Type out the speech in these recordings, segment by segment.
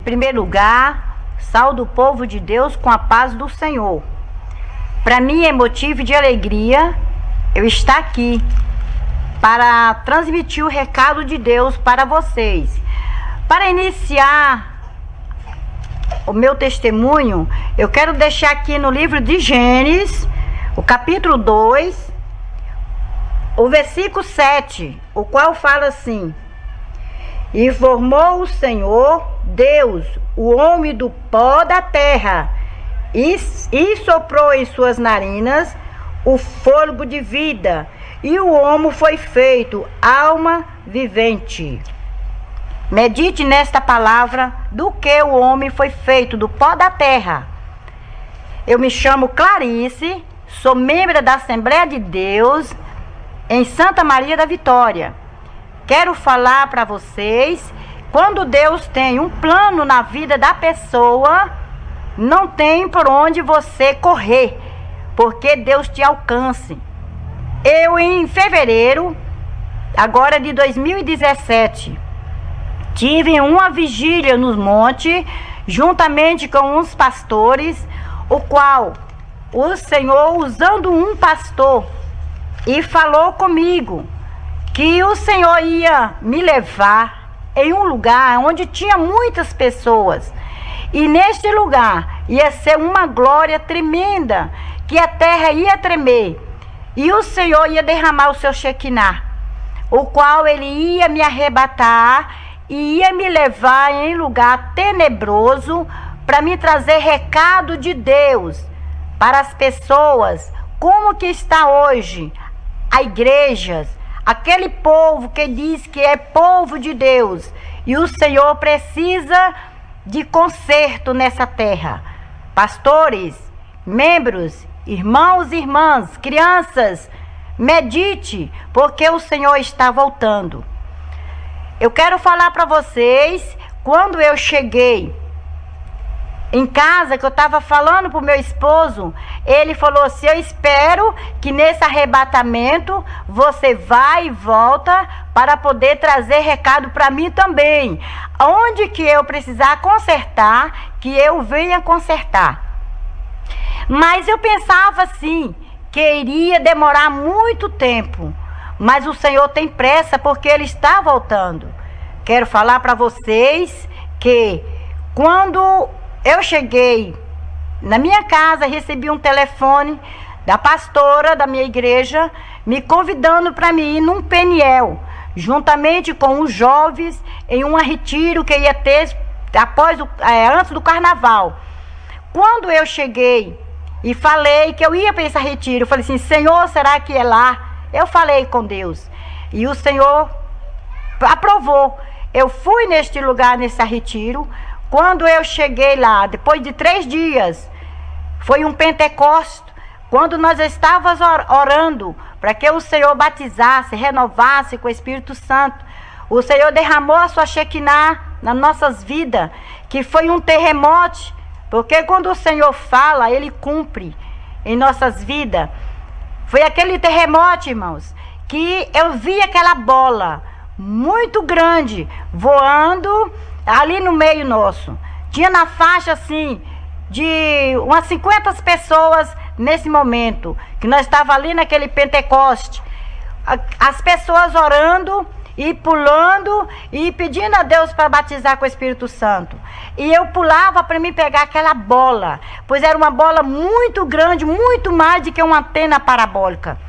Em primeiro lugar, saúdo o povo de Deus com a paz do Senhor. Para mim é motivo de alegria eu estar aqui para transmitir o recado de Deus para vocês. Para iniciar o meu testemunho, eu quero deixar aqui no livro de Gênesis, o capítulo 2, o versículo 7, o qual fala assim: E formou o Senhor Deus o homem do pó da terra, e soprou em suas narinas o fôlego de vida, e o homem foi feito alma vivente. Medite nesta palavra, do que o homem foi feito do pó da terra. Eu me chamo Clarice, sou membro da Assembleia de Deus em Santa Maria da Vitória. Quero falar para vocês, quando Deus tem um plano na vida da pessoa, não tem por onde você correr, porque Deus te alcance. Eu, em fevereiro, agora de 2017, tive uma vigília nos montes, juntamente com uns pastores, o qual o Senhor, usando um pastor, e falou comigo que o Senhor ia me levar em um lugar onde tinha muitas pessoas. E neste lugar ia ser uma glória tremenda, que a terra ia tremer. E o Senhor ia derramar o seu Shekinah, o qual ele ia me arrebatar e ia me levar em lugar tenebroso para me trazer recado de Deus para as pessoas, como que está hoje a igrejas, aquele povo que diz que é povo de Deus, e o Senhor precisa de conserto nessa terra. Pastores, membros, irmãos e irmãs, crianças, medite, porque o Senhor está voltando. Eu quero falar para vocês, quando eu cheguei em casa, que eu estava falando para o meu esposo, ele falou assim: eu espero que nesse arrebatamento você vai e volta para poder trazer recado para mim também. Onde que eu precisar consertar, que eu venha consertar. Mas eu pensava assim, que iria demorar muito tempo, mas o Senhor tem pressa, porque Ele está voltando. Quero falar para vocês que quando eu cheguei na minha casa, recebi um telefone da pastora da minha igreja, me convidando para mim ir num Peniel, juntamente com os jovens, em um retiro que ia ter antes do carnaval. Quando eu cheguei e falei que eu ia para esse retiro, eu falei assim: Senhor, será que é lá? Eu falei com Deus e o Senhor aprovou. Eu fui neste lugar, nesse retiro. Quando eu cheguei lá, depois de 3 dias, foi um Pentecostes, quando nós estávamos orando para que o Senhor batizasse, renovasse com o Espírito Santo. O Senhor derramou a sua Shekinah nas nossas vidas, que foi um terremoto, porque quando o Senhor fala, Ele cumpre em nossas vidas. Foi aquele terremoto, irmãos, que eu vi aquela bola muito grande voando ali no meio nosso. Tinha na faixa assim de umas 50 pessoas nesse momento, que nós estávamos ali naquele Pentecoste. As pessoas orando e pulando e pedindo a Deus para batizar com o Espírito Santo. E eu pulava para mim pegar aquela bola, pois era uma bola muito grande, muito mais do que uma antena parabólica.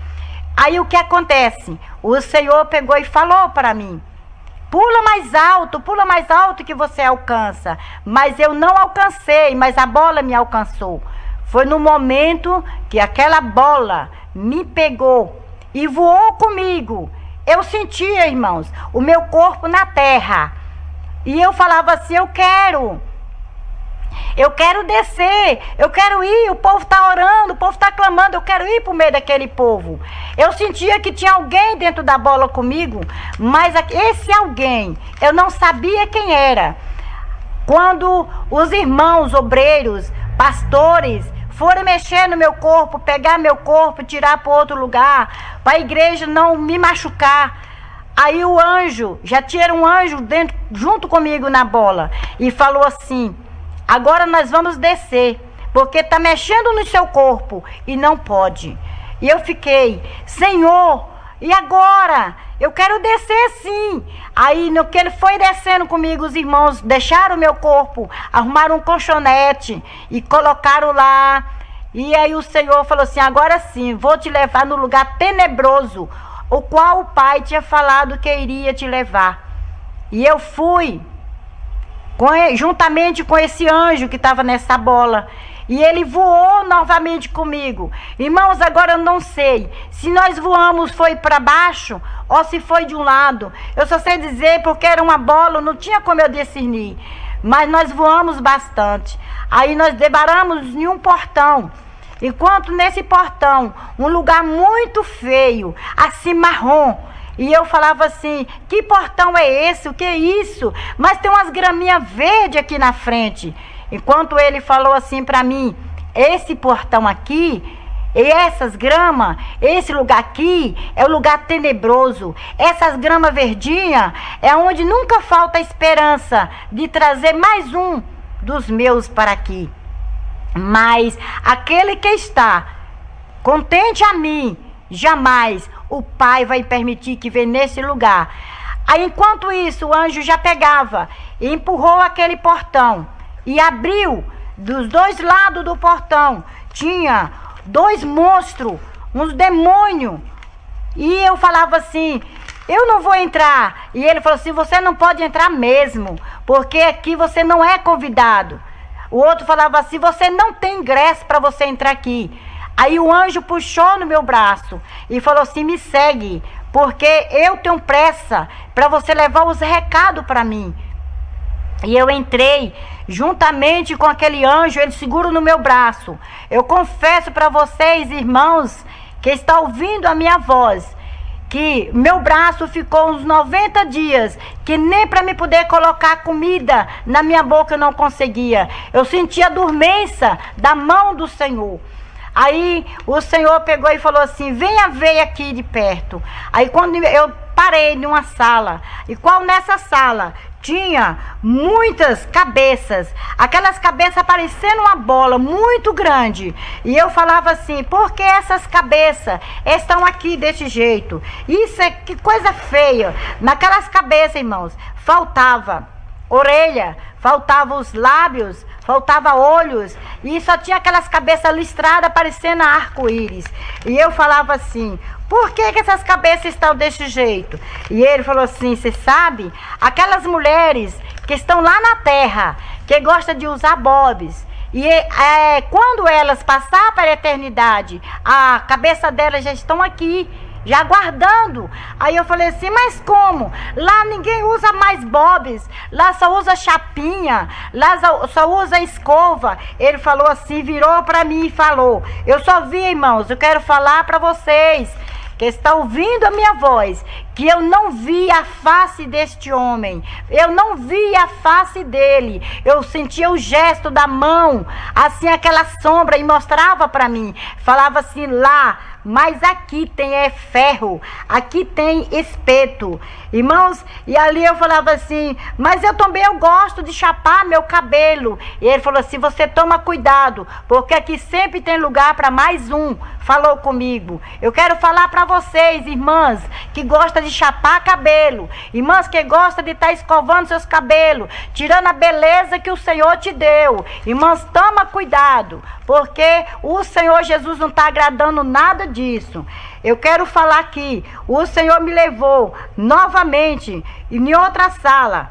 Aí o que acontece? O Senhor pegou e falou para mim: pula mais alto que você alcança. Mas eu não alcancei, mas a bola me alcançou. Foi no momento que aquela bola me pegou e voou comigo. Eu sentia, irmãos, o meu corpo na terra. E eu falava assim: eu quero descer, eu quero ir, o povo está orando, o povo está clamando, eu quero ir para o meio daquele povo. Eu sentia que tinha alguém dentro da bola comigo, mas esse alguém, eu não sabia quem era. Quando os irmãos obreiros, pastores, foram mexer no meu corpo, pegar meu corpo, tirar para outro lugar, para a igreja não me machucar, Aí o anjo, já tinha um anjo dentro, junto comigo na bola, e falou assim: agora nós vamos descer, porque está mexendo no seu corpo e não pode. E eu fiquei: Senhor, e agora? Eu quero descer sim. Aí no que ele foi descendo comigo, os irmãos deixaram o meu corpo, arrumaram um colchonete e colocaram lá. E aí o Senhor falou assim: agora sim, vou te levar no lugar tenebroso, o qual o Pai tinha falado que iria te levar. E eu fui, juntamente com esse anjo que estava nessa bola. E ele voou novamente comigo. Irmãos, agora eu não sei se nós voamos foi para baixo ou se foi de um lado. Eu só sei dizer porque era uma bola, não tinha como eu discernir. Mas nós voamos bastante. Aí nós deparamos em um portão. Enquanto nesse portão, um lugar muito feio, assim marrom. E eu falava assim: que portão é esse? O que é isso? Mas tem umas graminhas verdes aqui na frente. Enquanto ele falou assim para mim: esse portão aqui, e essas gramas, esse lugar aqui é o lugar tenebroso. Essas gramas verdinhas é onde nunca falta a esperança de trazer mais um dos meus para aqui. Mas aquele que está contente a mim, jamais o Pai vai permitir que venha nesse lugar. Aí enquanto isso, o anjo já pegava e empurrou aquele portão e abriu dos dois lados do portão. Tinha dois monstros, uns demônios. E eu falava assim: eu não vou entrar. E ele falou assim: você não pode entrar mesmo, porque aqui você não é convidado. O outro falava assim: você não tem ingresso para você entrar aqui. Aí o anjo puxou no meu braço e falou assim: me segue, porque eu tenho pressa para você levar os recados para mim. E eu entrei juntamente com aquele anjo, ele segura no meu braço. Eu confesso para vocês, irmãos, que está ouvindo a minha voz, que meu braço ficou uns 90 dias, que nem para me poder colocar comida na minha boca eu não conseguia. Eu sentia a dormência da mão do Senhor. Aí o Senhor pegou e falou assim: venha ver aqui de perto. Aí quando eu parei numa sala, e qual nessa sala tinha muitas cabeças, aquelas cabeças parecendo uma bola muito grande. E eu falava assim: por que essas cabeças estão aqui desse jeito? Isso é que coisa feia. Naquelas cabeças, irmãos, faltava orelha, faltava os lábios, faltava olhos, e só tinha aquelas cabeças listradas parecendo arco-íris. E eu falava assim: por que essas cabeças estão desse jeito? E ele falou assim: você sabe, aquelas mulheres que estão lá na terra, que gostam de usar bobs, e quando elas passar para a eternidade, a cabeça delas já estão aqui, já guardando. Aí eu falei assim: mas como? Lá ninguém usa mais bobs, lá só usa chapinha, lá só usa escova. Ele falou assim, virou para mim e falou: eu só vi, irmãos, eu quero falar para vocês que está ouvindo a minha voz, que eu não vi a face deste homem, eu não vi a face dele, eu sentia o gesto da mão, assim aquela sombra, e mostrava para mim, falava assim: lá, mas aqui tem ferro, aqui tem espeto, irmãos. E ali eu falava assim: mas eu também gosto de chapar meu cabelo. E ele falou assim: você toma cuidado, porque aqui sempre tem lugar para mais um. Falou comigo. Eu quero falar para vocês, irmãs, que gostam de chapar cabelo, irmãs que gostam de estar escovando seus cabelos, tirando a beleza que o Senhor te deu. Irmãs, toma cuidado, porque o Senhor Jesus não está agradando nada disso. Eu quero falar aqui: o Senhor me levou novamente em outra sala,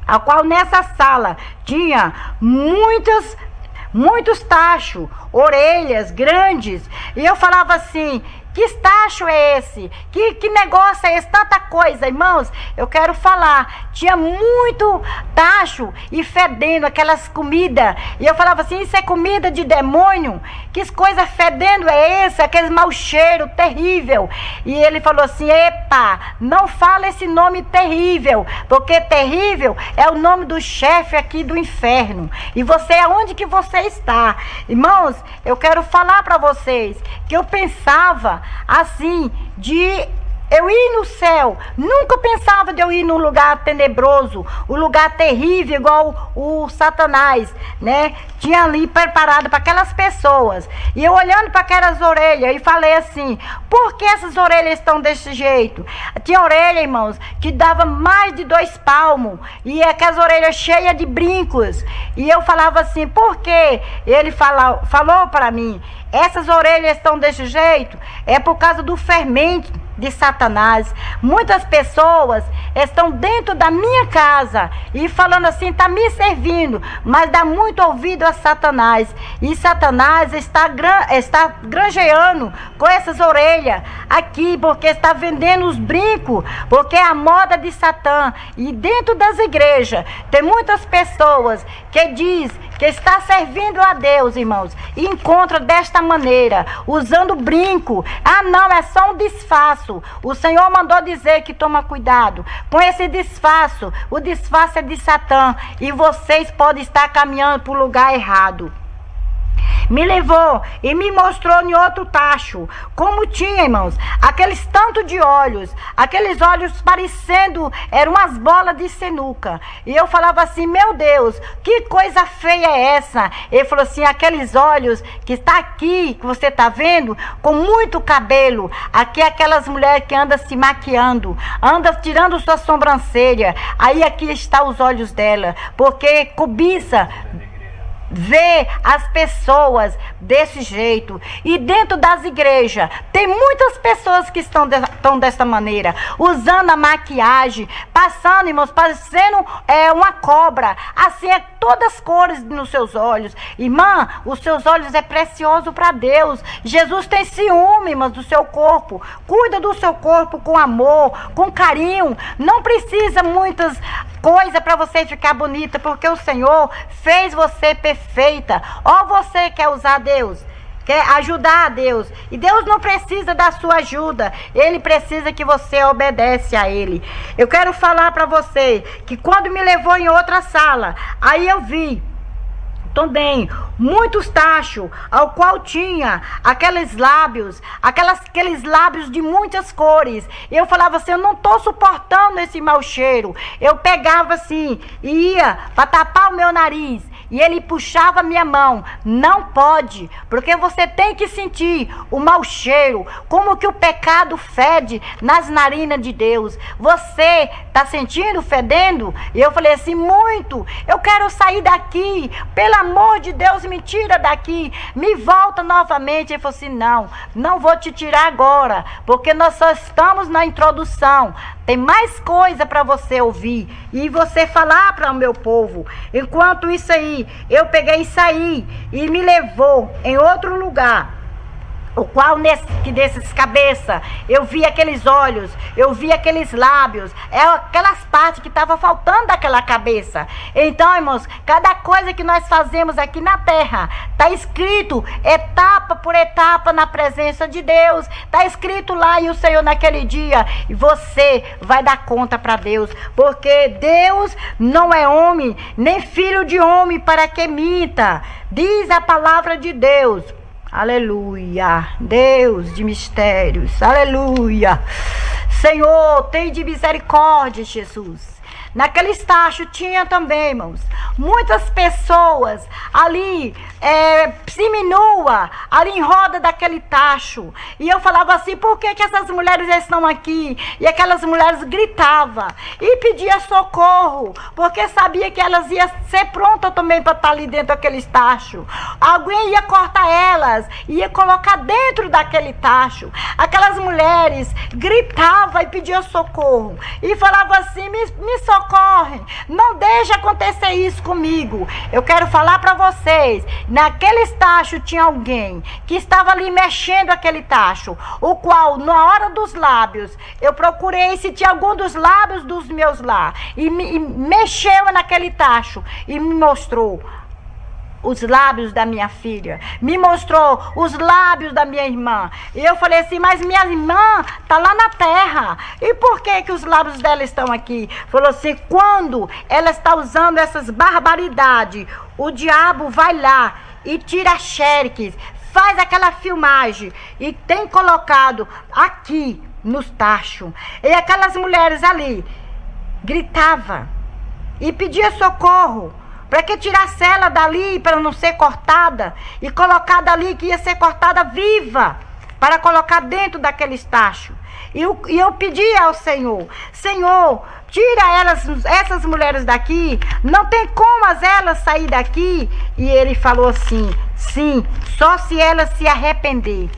a qual nessa sala tinha muitos tachos, orelhas grandes. E eu falava assim: que tacho é esse? Que negócio é esse? Tanta coisa, irmãos. Eu quero falar, tinha muito tacho e fedendo aquelas comidas. E eu falava assim: isso é comida de demônio? Que coisa fedendo é esse? Aquele mau cheiro terrível. E ele falou assim: epa, não fala esse nome terrível, porque terrível é o nome do chefe aqui do inferno. E você, aonde que você está? Irmãos, eu quero falar para vocês que eu pensava assim, de eu ir no céu. Nunca pensava de eu ir num lugar tenebroso, um lugar terrível, igual o Satanás, né? Tinha ali preparado para aquelas pessoas. E eu olhando para aquelas orelhas e falei assim, por que essas orelhas estão desse jeito? Tinha orelha, irmãos, que dava mais de 2 palmos. E aquelas orelhas cheias de brincos. E eu falava assim, por quê? Ele falou para mim, essas orelhas estão desse jeito, é por causa do fermento de Satanás. Muitas pessoas estão dentro da minha casa e falando assim, está me servindo, mas dá muito ouvido a Satanás. E Satanás está granjeando com essas orelhas aqui, porque está vendendo os brincos, porque é a moda de Satã. E dentro das igrejas tem muitas pessoas que diz que está servindo a Deus, irmãos, e encontra desta maneira, usando brinco. Ah, não, é só um disfarce. O Senhor mandou dizer que toma cuidado com esse disfarce. O disfarce é de Satã e vocês podem estar caminhando para o lugar errado. Me levou e me mostrou em outro tacho, como tinha, irmãos, aqueles tanto de olhos, aqueles olhos parecendo, eram umas bolas de sinuca. E eu falava assim, meu Deus, que coisa feia é essa? Ele falou assim, aqueles olhos que está aqui, que você está vendo, com muito cabelo. Aqui é aquelas mulheres que andam se maquiando, andam tirando sua sobrancelha. Aí aqui está os olhos dela, porque cobiça ver as pessoas desse jeito. E dentro das igrejas tem muitas pessoas que estão dessa maneira, usando a maquiagem, passando, irmãos, parecendo uma cobra, assim, é todas as cores nos seus olhos. Irmã, os seus olhos é precioso para Deus. Jesus tem ciúme, irmãs, do seu corpo. Cuida do seu corpo com amor, com carinho. Não precisa muitas coisas para você ficar bonita, porque o Senhor fez você perfeita. Ó, você quer usar Deus, quer ajudar a Deus, e Deus não precisa da sua ajuda, Ele precisa que você obedece a Ele. Eu quero falar para você que quando me levou em outra sala, aí eu vi também muitos tachos, ao qual tinha aqueles lábios de muitas cores. Eu falava assim, eu não estou suportando esse mau cheiro. Eu pegava assim e ia para tapar o meu nariz, e ele puxava minha mão. Não pode, porque você tem que sentir o mau cheiro, como que o pecado fede nas narinas de Deus. Você está sentindo fedendo? E eu falei assim, muito. Eu quero sair daqui, pelo amor de Deus, me tira daqui, me volta novamente. Ele falou assim, não vou te tirar agora, porque nós só estamos na introdução. Tem mais coisa para você ouvir e você falar para o meu povo. Enquanto isso aí, eu peguei e saí e me levou em outro lugar, o qual desses cabeça, eu vi aqueles olhos, eu vi aqueles lábios, aquelas partes que estavam faltando daquela cabeça. Então, irmãos, cada coisa que nós fazemos aqui na terra, está escrito etapa por etapa na presença de Deus, está escrito lá, e o Senhor naquele dia, e você vai dar conta para Deus, porque Deus não é homem, nem filho de homem para que minta, diz a palavra de Deus. Aleluia, Deus de mistérios, aleluia. Senhor, tem de misericórdia, Jesus. Naquele estágio tinha também, irmãos, muitas pessoas ali, seminua, ali em roda daquele tacho. E eu falava assim, por que essas mulheres estão aqui? E aquelas mulheres gritavam e pediam socorro, porque sabia que elas iam ser prontas também para estar ali dentro daquele tacho. Alguém ia cortar elas, ia colocar dentro daquele tacho. Aquelas mulheres gritavam e pediam socorro. E falavam assim, me socorre, não deixe acontecer isso comigo. Eu quero falar para vocês, naquele tacho tinha alguém que estava ali mexendo aquele tacho, o qual na hora dos lábios, eu procurei se tinha algum dos lábios dos meus lá, e mexeu naquele tacho e me mostrou os lábios da minha filha, me mostrou os lábios da minha irmã. E eu falei assim, mas minha irmã está lá na terra, e por que os lábios dela estão aqui? Falou assim, quando ela está usando essas barbaridades, o diabo vai lá e tira a xereques, faz aquela filmagem e tem colocado aqui nos tachos. E aquelas mulheres ali gritavam e pediam socorro para que tirasse ela dali, para não ser cortada, e colocada ali, que ia ser cortada viva, para colocar dentro daqueles tachos. E eu pedi ao Senhor: Senhor, tira essas mulheres daqui, não tem como elas sair daqui. E ele falou assim: sim, só se elas se arrepender.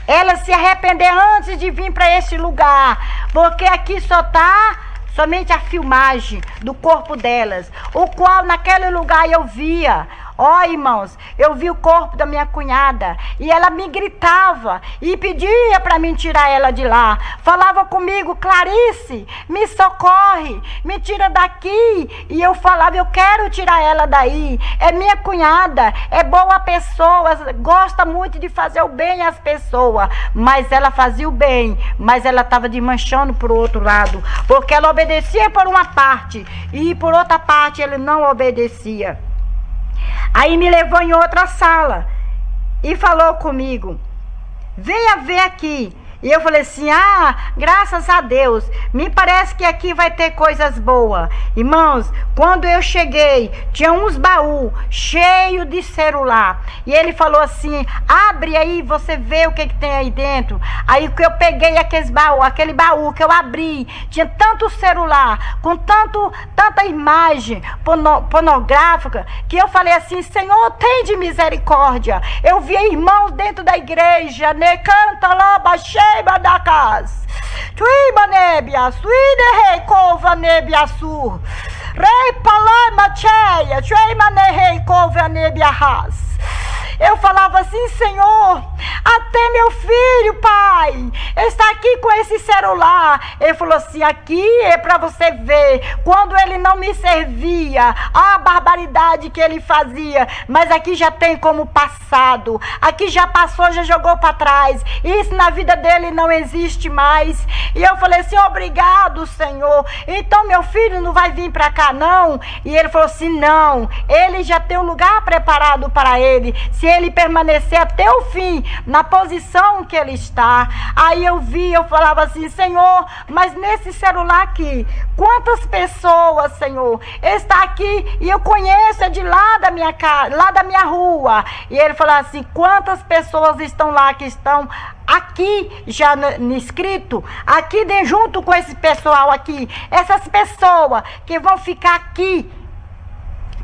Elas se arrepender antes de vir para este lugar, porque aqui só está somente a filmagem do corpo delas, o qual naquele lugar eu via. Ó, irmãos, eu vi o corpo da minha cunhada e ela me gritava e pedia para mim tirar ela de lá. Falava comigo: Clarice, me socorre, me tira daqui. E eu falava: eu quero tirar ela daí. É minha cunhada, é boa pessoa, gosta muito de fazer o bem às pessoas. Mas ela fazia o bem, mas ela estava desmanchando por outro lado, porque ela obedecia por uma parte e por outra parte ele não obedecia. Aí me levou em outra sala e falou comigo: venha ver aqui. E eu falei assim: graças a Deus, me parece que aqui vai ter coisas boas. Irmãos, quando eu cheguei, tinha uns baús cheios de celular. E ele falou assim: abre aí, você vê o que tem aí dentro. Aí que eu peguei aquele baú que eu abri, tinha tanto celular, com tanta imagem pornográfica, que eu falei assim: Senhor, tem de misericórdia. Eu vi irmãos dentro da igreja, né? Canta lá, baixei da casa. Tuiba nebia, suide rei cova nebia sur. Rei palama cheia, tuima ne rei cova nebia ras. Eu falava assim: Senhor, até meu filho, pai, está aqui com esse celular. Ele falou assim: aqui é para você ver quando ele não me servia, a barbaridade que ele fazia. Mas aqui já tem como passado, aqui já passou, já jogou para trás. Isso na vida dele não existe mais. E eu falei assim: obrigado, Senhor. Então meu filho não vai vir para cá não? E ele falou assim: não, ele já tem um lugar preparado para ele, se ele permanecer até o fim na posição que ele está. Aí eu falava assim: Senhor, mas nesse celular aqui, quantas pessoas, Senhor, está aqui e eu conheço, é de lá da minha casa, lá da minha rua. E ele falava assim: quantas pessoas estão lá que estão aqui já inscrito, aqui junto com esse pessoal aqui, essas pessoas que vão ficar aqui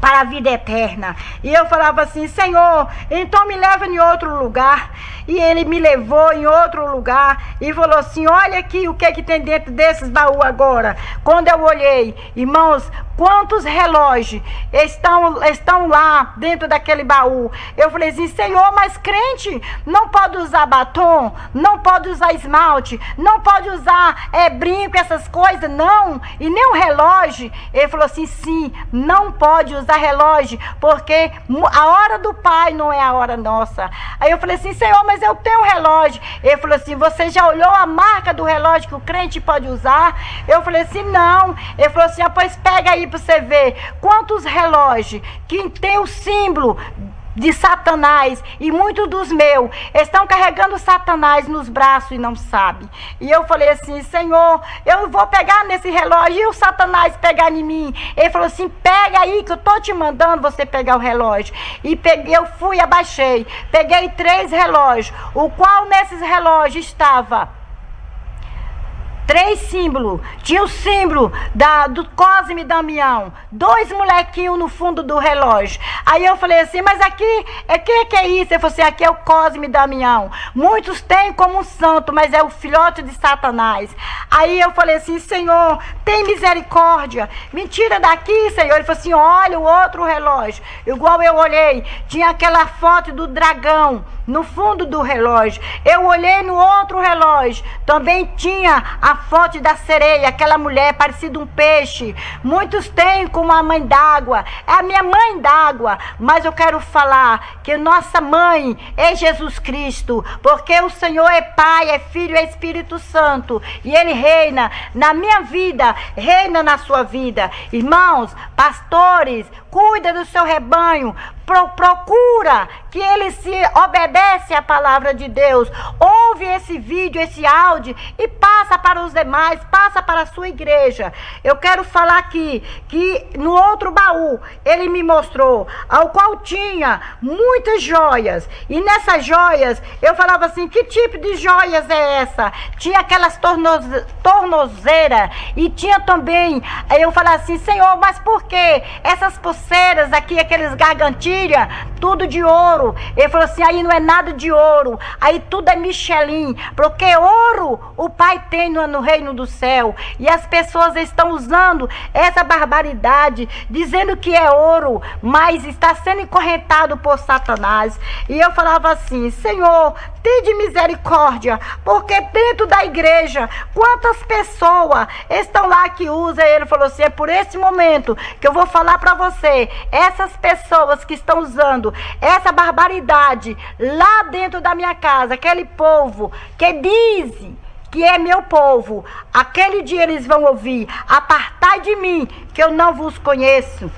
para a vida eterna. E eu falava assim: Senhor, então me leva em outro lugar. E ele me levou em outro lugar e falou assim: olha aqui o que tem dentro desses baús agora. Quando eu olhei, irmãos, quantos relógios estão lá dentro daquele baú. Eu falei assim: Senhor, mas crente não pode usar batom, não pode usar esmalte, não pode usar brinco, essas coisas, não, e nem um relógio. Ele falou assim: sim, não pode usar relógio, porque a hora do Pai não é a hora nossa. Aí eu falei assim: Senhor, mas eu tenho um relógio. Ele falou assim: você já olhou a marca do relógio que o crente pode usar? Eu falei assim: não. Ele falou assim: pois pega aí para você ver quantos relógios que tem o símbolo de Satanás, e muitos dos meus estão carregando Satanás nos braços e não sabem. E eu falei assim: Senhor, eu vou pegar nesse relógio e o Satanás pegar em mim. Ele falou assim: pega aí que eu tô te mandando você pegar o relógio. E peguei, eu fui, abaixei, peguei 3 relógios, o qual nesses relógios estava 3 símbolos. Tinha o símbolo do Cosme e Damião, 2 molequinhos no fundo do relógio. Aí eu falei assim: mas aqui, que é isso? Ele falou assim: aqui é o Cosme e Damião. Muitos têm como um santo, mas é o filhote de Satanás. Aí eu falei assim: Senhor, tem misericórdia, me tira daqui, Senhor. Ele falou assim: olha o outro relógio. Igual eu olhei, tinha aquela foto do dragão no fundo do relógio. Eu olhei no outro relógio, também tinha a foto da sereia, aquela mulher parecida um peixe. Muitos têm como a mãe d'água, é a minha mãe d'água, mas eu quero falar que nossa mãe é Jesus Cristo, porque o Senhor é Pai, é Filho, é Espírito Santo, e Ele reina na minha vida, reina na sua vida. Irmãos, pastores, cuida do seu rebanho, procura que ele se obedece à palavra de Deus. Ouve esse vídeo, esse áudio e passa para os demais, passa para a sua igreja. Eu quero falar aqui que no outro baú ele me mostrou, ao qual tinha muitas joias, e nessas joias eu falava assim: que tipo de joias é essa? Tinha aquelas tornozeiras e tinha também, eu falava assim: Senhor, mas por que essas pulseiras aqui, aqueles gargantilhas, tudo de ouro? Ele falou assim: aí não é nada de ouro, aí tudo é Michelin, porque ouro o Pai tem no reino do céu, e as pessoas estão usando essa barbaridade, dizendo que é ouro, mas está sendo encorrentado por Satanás. E eu falava assim: Senhor, tem de misericórdia, porque dentro da igreja, quantas pessoas estão lá que usam? Ele falou assim: é por esse momento que eu vou falar para você, essas pessoas que estão usando essa barbaridade lá dentro da minha casa, aquele povo que diz que é meu povo, aquele dia eles vão ouvir: apartai de mim, que eu não vos conheço.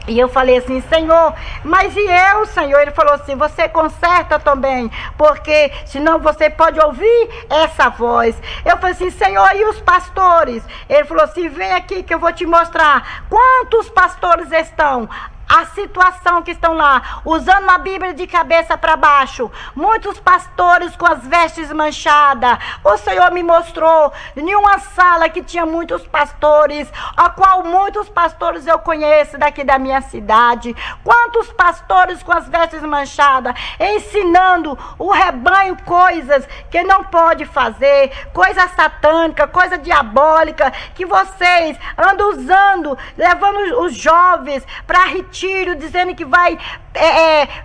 E eu falei assim: Senhor, mas e eu, Senhor? Ele falou assim: você conserta também, porque senão você pode ouvir essa voz. Eu falei assim: Senhor, e os pastores? Ele falou assim: vem aqui que eu vou te mostrar quantos pastores estão. A situação que estão lá, usando uma Bíblia de cabeça para baixo, muitos pastores com as vestes manchadas. O Senhor me mostrou em uma sala que tinha muitos pastores, a qual muitos pastores eu conheço daqui da minha cidade. Quantos pastores com as vestes manchadas, ensinando o rebanho coisas que não pode fazer, coisa satânica, coisa diabólica, que vocês andam usando, levando os jovens para retiro, dizendo que vai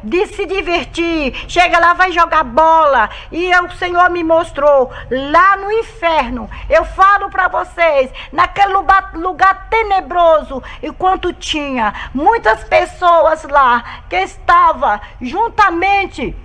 de se divertir, chega lá, vai jogar bola. E o Senhor me mostrou lá no inferno. Eu falo para vocês, naquele lugar tenebroso, enquanto tinha muitas pessoas lá que estavam juntamente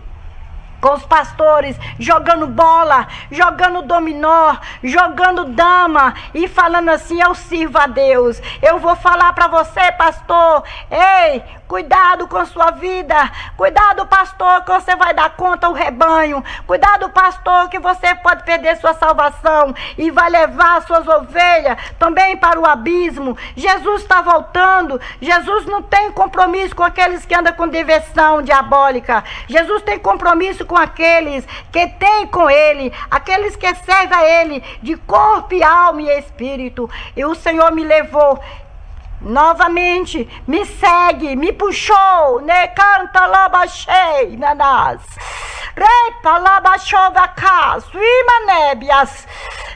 com os pastores, jogando bola, jogando dominó, jogando dama e falando assim: eu sirvo a Deus. Eu vou falar para você, pastor, ei, cuidado com sua vida, cuidado, pastor, que você vai dar conta ao rebanho, cuidado, pastor, que você pode perder sua salvação e vai levar suas ovelhas também para o abismo. Jesus está voltando. Jesus não tem compromisso com aqueles que andam com diversão diabólica. Jesus tem compromisso com aqueles que têm com ele, aqueles que servem a ele de corpo e alma e espírito. E o Senhor me levou novamente, me segue, me puxou, né? Canta lá, baixei, nanás. Repa lá, baixou da casa, imanébias.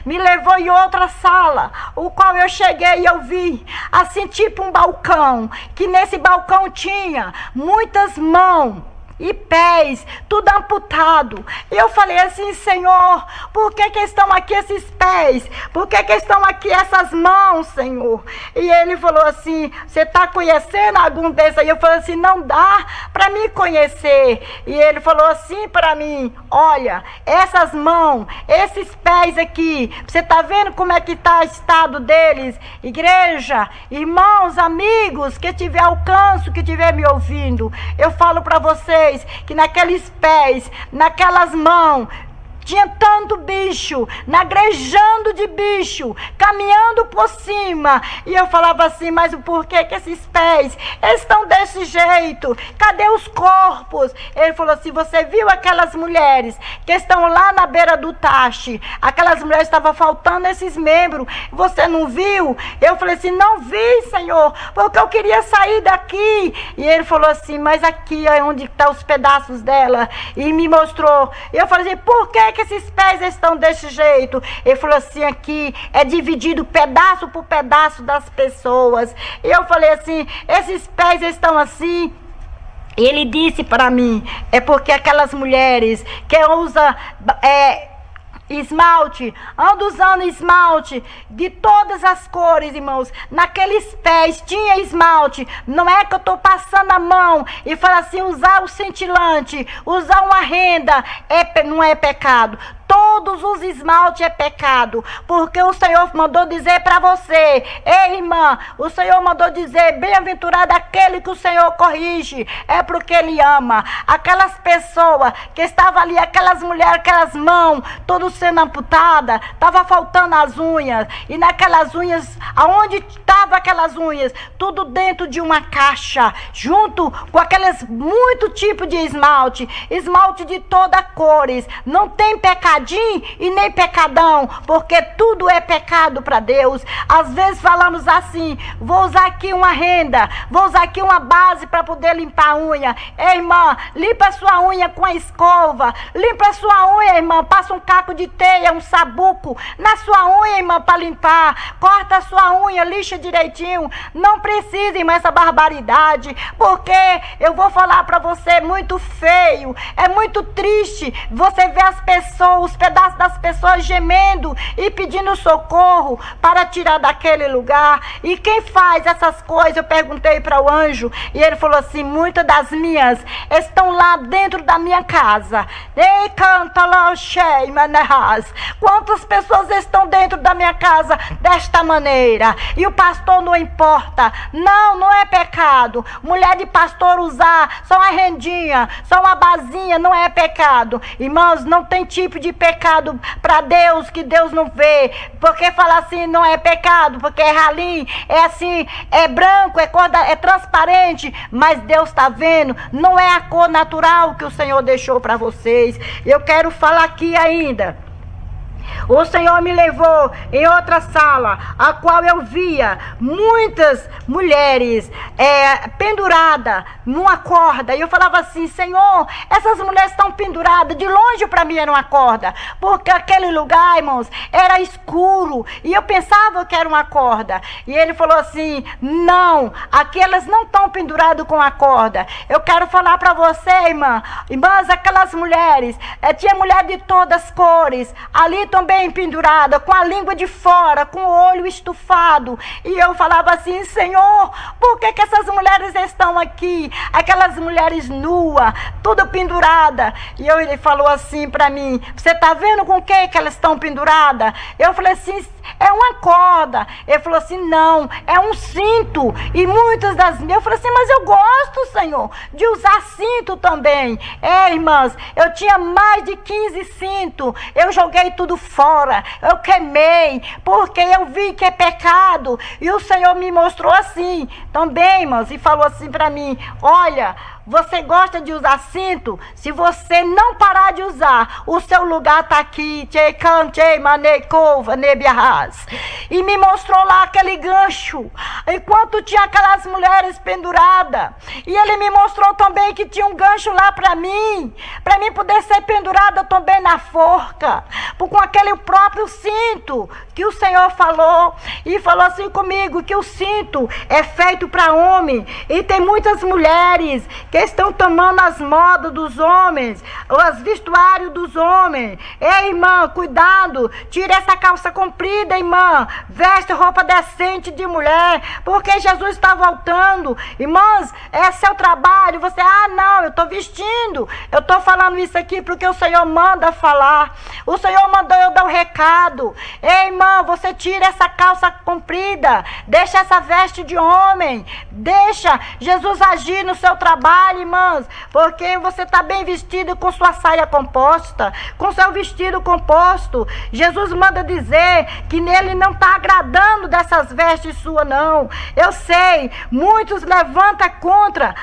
Me levou em outra sala, o qual eu cheguei e eu vi, assim, tipo um balcão, que nesse balcão tinha muitas mãos e pés, tudo amputado. E eu falei assim: Senhor, por que estão aqui esses pés? Por que estão aqui essas mãos, Senhor? E ele falou assim: você está conhecendo algum desses aí? Eu falei assim: não dá para mim conhecer. E ele falou assim para mim: olha, essas mãos, esses pés aqui, você está vendo como é que está o estado deles? Igreja, irmãos, amigos, que tiver alcance, que tiver me ouvindo, eu falo para vocês que naqueles pés, naquelas mãos, tinha tanto bicho, nagrejando de bicho, caminhando por cima. E eu falava assim: mas por que esses pés estão desse jeito? Cadê os corpos? Ele falou assim: você viu aquelas mulheres que estão lá na beira do tache? Aquelas mulheres estavam faltando esses membros. Você não viu? Eu falei assim: não vi, Senhor, porque eu queria sair daqui. E ele falou assim: mas aqui é onde estão os pedaços dela. E me mostrou. E eu falei assim: por que esses pés estão desse jeito? Ele falou assim: aqui é dividido pedaço por pedaço das pessoas. E eu falei assim: esses pés estão assim? Ele disse para mim: é porque aquelas mulheres que usam esmalte, ando usando esmalte de todas as cores, irmãos. Naqueles pés tinha esmalte. Não é que eu estou passando a mão e falo assim: usar o cintilante, usar uma renda, não é pecado. todos os esmaltes é pecado, porque o Senhor mandou dizer para você, ei irmã, o Senhor mandou dizer, bem-aventurado aquele que o Senhor corrige, é porque Ele ama. Aquelas pessoas que estavam ali, aquelas mulheres, aquelas mãos, todas sendo amputadas, estava faltando as unhas, e naquelas unhas, aonde estavam aquelas unhas? Tudo dentro de uma caixa, junto com aqueles muito tipo de esmalte de toda cores, não tem pecadinho e nem pecadão, porque tudo é pecado para Deus. Às vezes falamos assim, vou usar aqui uma renda, vou usar aqui uma base para poder limpar a unha. Ei, irmã, limpa a sua unha com a escova, limpa a sua unha, irmã, passa um caco de teia, um sabuco na sua unha, irmã, para limpar, corta a sua unha, lixa direitinho, não precisa, irmã, essa barbaridade, porque eu vou falar para você, muito feio, é muito triste você ver as pessoas, os pedaços das pessoas gemendo e pedindo socorro para tirar daquele lugar. E quem faz essas coisas? Eu perguntei para o anjo e ele falou assim, muitas das minhas estão lá dentro da minha casa. Ei, canta lá, quantas pessoas estão dentro da minha casa desta maneira? E o pastor não importa. Não, não é pecado. Mulher de pastor usar só uma rendinha, só uma basinha, não é pecado. Irmãos, não tem tipo de pecado para Deus que Deus não vê. Porque falar assim não é pecado, porque é ralinho, é assim, é branco, é transparente, mas Deus está vendo, não é a cor natural que o Senhor deixou para vocês. Eu quero falar aqui ainda. O Senhor me levou em outra sala, a qual eu via muitas mulheres penduradas numa corda. E eu falava assim, Senhor, essas mulheres estão penduradas. De longe para mim era uma corda, porque aquele lugar, irmãos, era escuro. E eu pensava que era uma corda. E ele falou assim, não, aqui elas não estão penduradas com a corda. Eu quero falar para você, irmãs, aquelas mulheres, tinha mulher de todas as cores, ali também pendurada, com a língua de fora, com o olho estufado. E eu falava assim, Senhor, por que que essas mulheres estão aqui? Aquelas mulheres nuas, tudo pendurada. E ele falou assim para mim, você está vendo com o que elas estão penduradas? Eu falei assim, é uma corda. Ele falou assim, não, é um cinto. E muitas das minhas, eu falei assim, mas eu gosto, Senhor, de usar cinto também. Irmãs, eu tinha mais de 15 cintos, eu joguei tudo fora, eu queimei, porque eu vi que é pecado. E o Senhor me mostrou assim também, irmãos, e falou assim para mim, olha, você gosta de usar cinto? Se você não parar de usar, o seu lugar está aqui. E me mostrou lá aquele gancho, enquanto tinha aquelas mulheres penduradas. E ele me mostrou também que tinha um gancho lá para mim poder ser pendurada também na forca, com aquele próprio cinto que o Senhor falou. E falou assim comigo, que o cinto é feito para homem. E tem muitas mulheres que estão tomando as modas dos homens, os vestuários dos homens. Ei, irmã, cuidado, tire essa calça comprida, irmã, veste roupa decente de mulher, porque Jesus está voltando. Irmãs, é seu trabalho, você, não, eu estou vestindo, eu estou falando isso aqui porque o Senhor manda falar, o Senhor mandou eu dar um recado. Ei, irmã, você tira essa calça comprida, deixa essa veste de homem, deixa Jesus agir no seu trabalho, irmãs, porque você está bem vestido com sua saia composta, com seu vestido composto. Jesus manda dizer que nele não está agradando dessas vestes suas, não. Eu sei, muitos levantam contra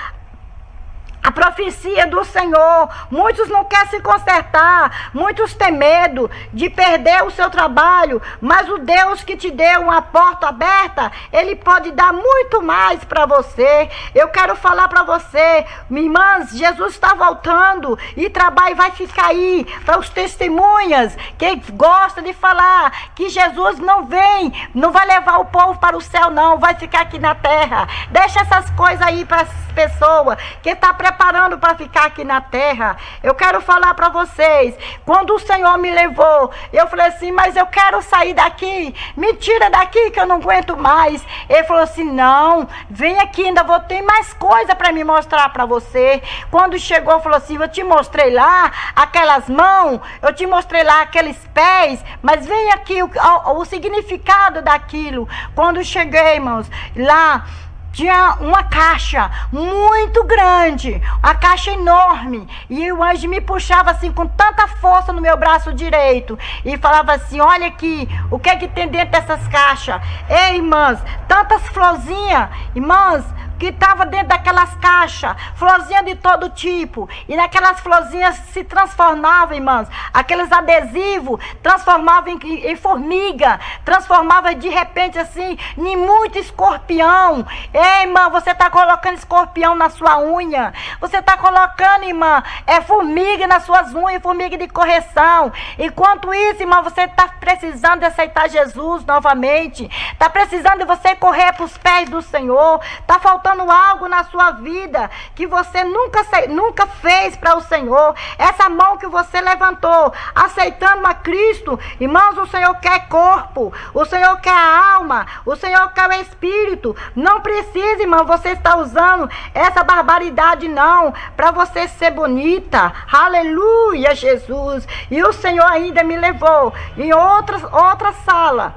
a profecia do Senhor, muitos não querem se consertar, muitos têm medo de perder o seu trabalho, mas o Deus que te deu uma porta aberta, Ele pode dar muito mais para você. Eu quero falar para você, minhas irmãs, Jesus está voltando e trabalho vai ficar aí para os testemunhas que gostam de falar que Jesus não vem, não vai levar o povo para o céu não, vai ficar aqui na terra. Deixa essas coisas aí para as pessoas que estão preparadas preparando para ficar aqui na terra. Eu quero falar para vocês, quando o Senhor me levou, eu falei assim, mas eu quero sair daqui, me tira daqui que eu não aguento mais. Ele falou assim, não, vem aqui, ainda vou ter mais coisa para me mostrar para você. Quando chegou, falou assim, eu te mostrei lá aquelas mãos, eu te mostrei lá aqueles pés, mas vem aqui o significado daquilo. Quando cheguei, irmãos, lá tinha uma caixa muito grande, uma caixa enorme, e o anjo me puxava assim com tanta força no meu braço direito e falava assim, olha aqui, o que é que tem dentro dessas caixas? Ei, irmãs, tantas florzinhas, irmãs, que estava dentro daquelas caixas, florzinha de todo tipo, e naquelas florzinhas se transformavam, irmãs, aqueles adesivos transformavam em formiga, transformavam de repente assim, em muito escorpião. Ei, irmã, você está colocando escorpião na sua unha, você está colocando, irmã, formiga nas suas unhas, formiga de correção. Enquanto isso, irmã, você está precisando de aceitar Jesus novamente, está precisando de você correr para os pés do Senhor, está faltando algo na sua vida que você nunca fez para o Senhor. Essa mão que você levantou, aceitando a Cristo, irmãos, o Senhor quer corpo, o Senhor quer a alma, o Senhor quer o espírito. Não precisa, irmão, você está usando essa barbaridade não, para você ser bonita. Aleluia, Jesus. E o Senhor ainda me levou em outra sala,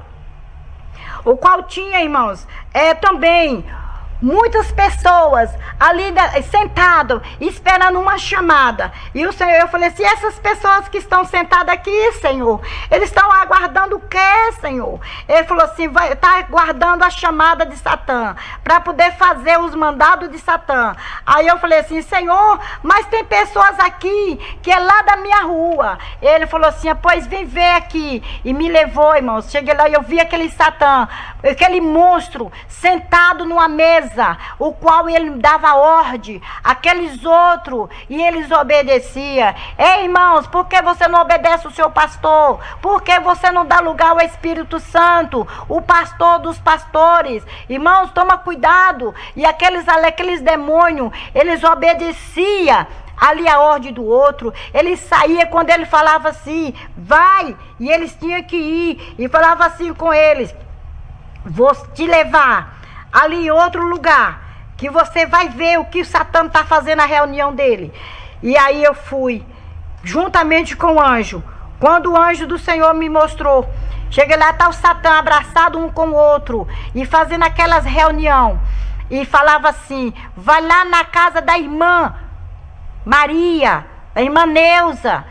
o qual tinha, irmãos, também muitas pessoas ali sentadas, esperando uma chamada. E o Senhor, eu falei assim, essas pessoas que estão sentadas aqui, Senhor, eles estão aguardando o quê, Senhor? Ele falou assim, está aguardando a chamada de Satã, para poder fazer os mandados de Satã. Aí eu falei assim, Senhor, mas tem pessoas aqui, que é lá da minha rua. Ele falou assim, pois vem ver aqui. E me levou, irmãos, cheguei lá e eu vi aquele Satã, aquele monstro, sentado numa mesa, o qual ele dava ordem àqueles outros, e eles obedeciam. Ei, irmãos, por que você não obedece o seu pastor? Por que você não dá lugar ao Espírito Santo, o pastor dos pastores? Irmãos, toma cuidado. E aqueles demônios, eles obedeciam ali a ordem do outro. Ele saía quando ele falava assim, vai, e eles tinham que ir, e falava assim com eles, vou te levar ali em outro lugar, que você vai ver o que o Satã está fazendo na reunião dele. E aí eu fui, juntamente com o anjo. Quando o anjo do Senhor me mostrou, cheguei lá, está o Satã abraçado um com o outro, e fazendo aquelas reunião, e falava assim, vai lá na casa da irmã Maria, da irmã Neuza,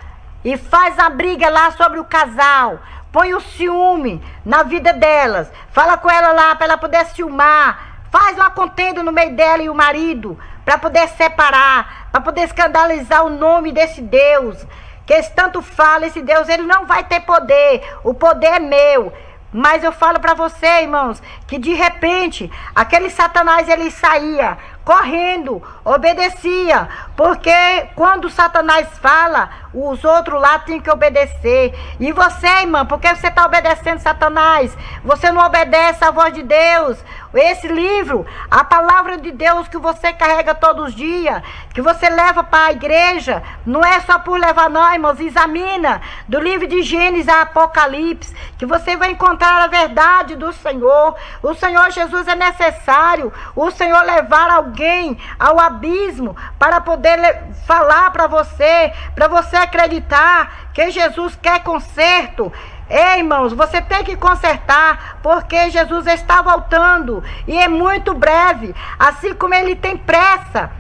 e faz a briga lá sobre o casal. Põe o ciúme na vida delas. Fala com ela lá para ela poder ciúmar. Faz uma contenda no meio dela e o marido, para poder separar, para poder escandalizar o nome desse Deus. Que eles tanto falam, esse Deus, ele não vai ter poder. O poder é meu. Mas eu falo para você, irmãos, que de repente, aquele Satanás, ele saía correndo, obedecia, porque quando Satanás fala, os outros lá têm que obedecer. E você, irmã, por que você está obedecendo Satanás? Você não obedece à voz de Deus. Esse livro, a palavra de Deus que você carrega todos os dias, que você leva para a igreja, não é só por levar não, irmãos. Examina do livro de Gênesis a Apocalipse, que você vai encontrar a verdade do Senhor. O Senhor Jesus é necessário o Senhor levar alguém ao abismo para poder falar para você acreditar que Jesus quer conserto. Ei, irmãos, você tem que consertar, porque Jesus está voltando e é muito breve, assim como ele tem pressa,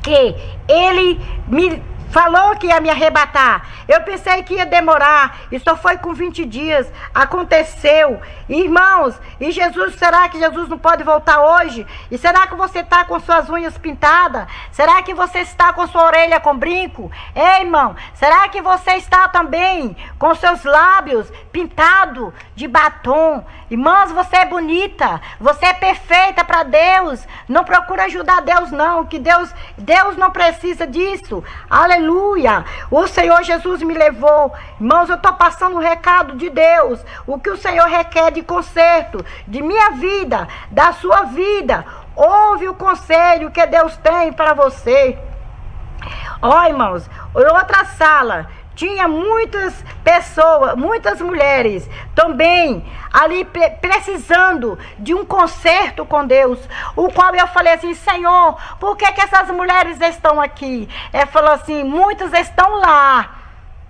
que ele me falou que ia me arrebatar. Eu pensei que ia demorar, e só foi com 20 dias, aconteceu. Irmãos, e Jesus, será que Jesus não pode voltar hoje? E será que você está com suas unhas pintadas? Será que você está com sua orelha com brinco? Ei, irmão, será que você está também com seus lábios pintados de batom? Irmãos, você é bonita, você é perfeita para Deus. Não procura ajudar Deus não, que Deus não precisa disso. Aleluia. O Senhor Jesus me levou. Irmãos, eu estou passando o recado de Deus, o que o Senhor requer de conserto, de minha vida, da sua vida. Ouve o conselho que Deus tem para você. Ó, irmãos, em outra sala tinha muitas pessoas, muitas mulheres também ali precisando de um conserto com Deus, o qual eu falei assim: Senhor, por que essas mulheres estão aqui? Ele falou assim: muitas estão lá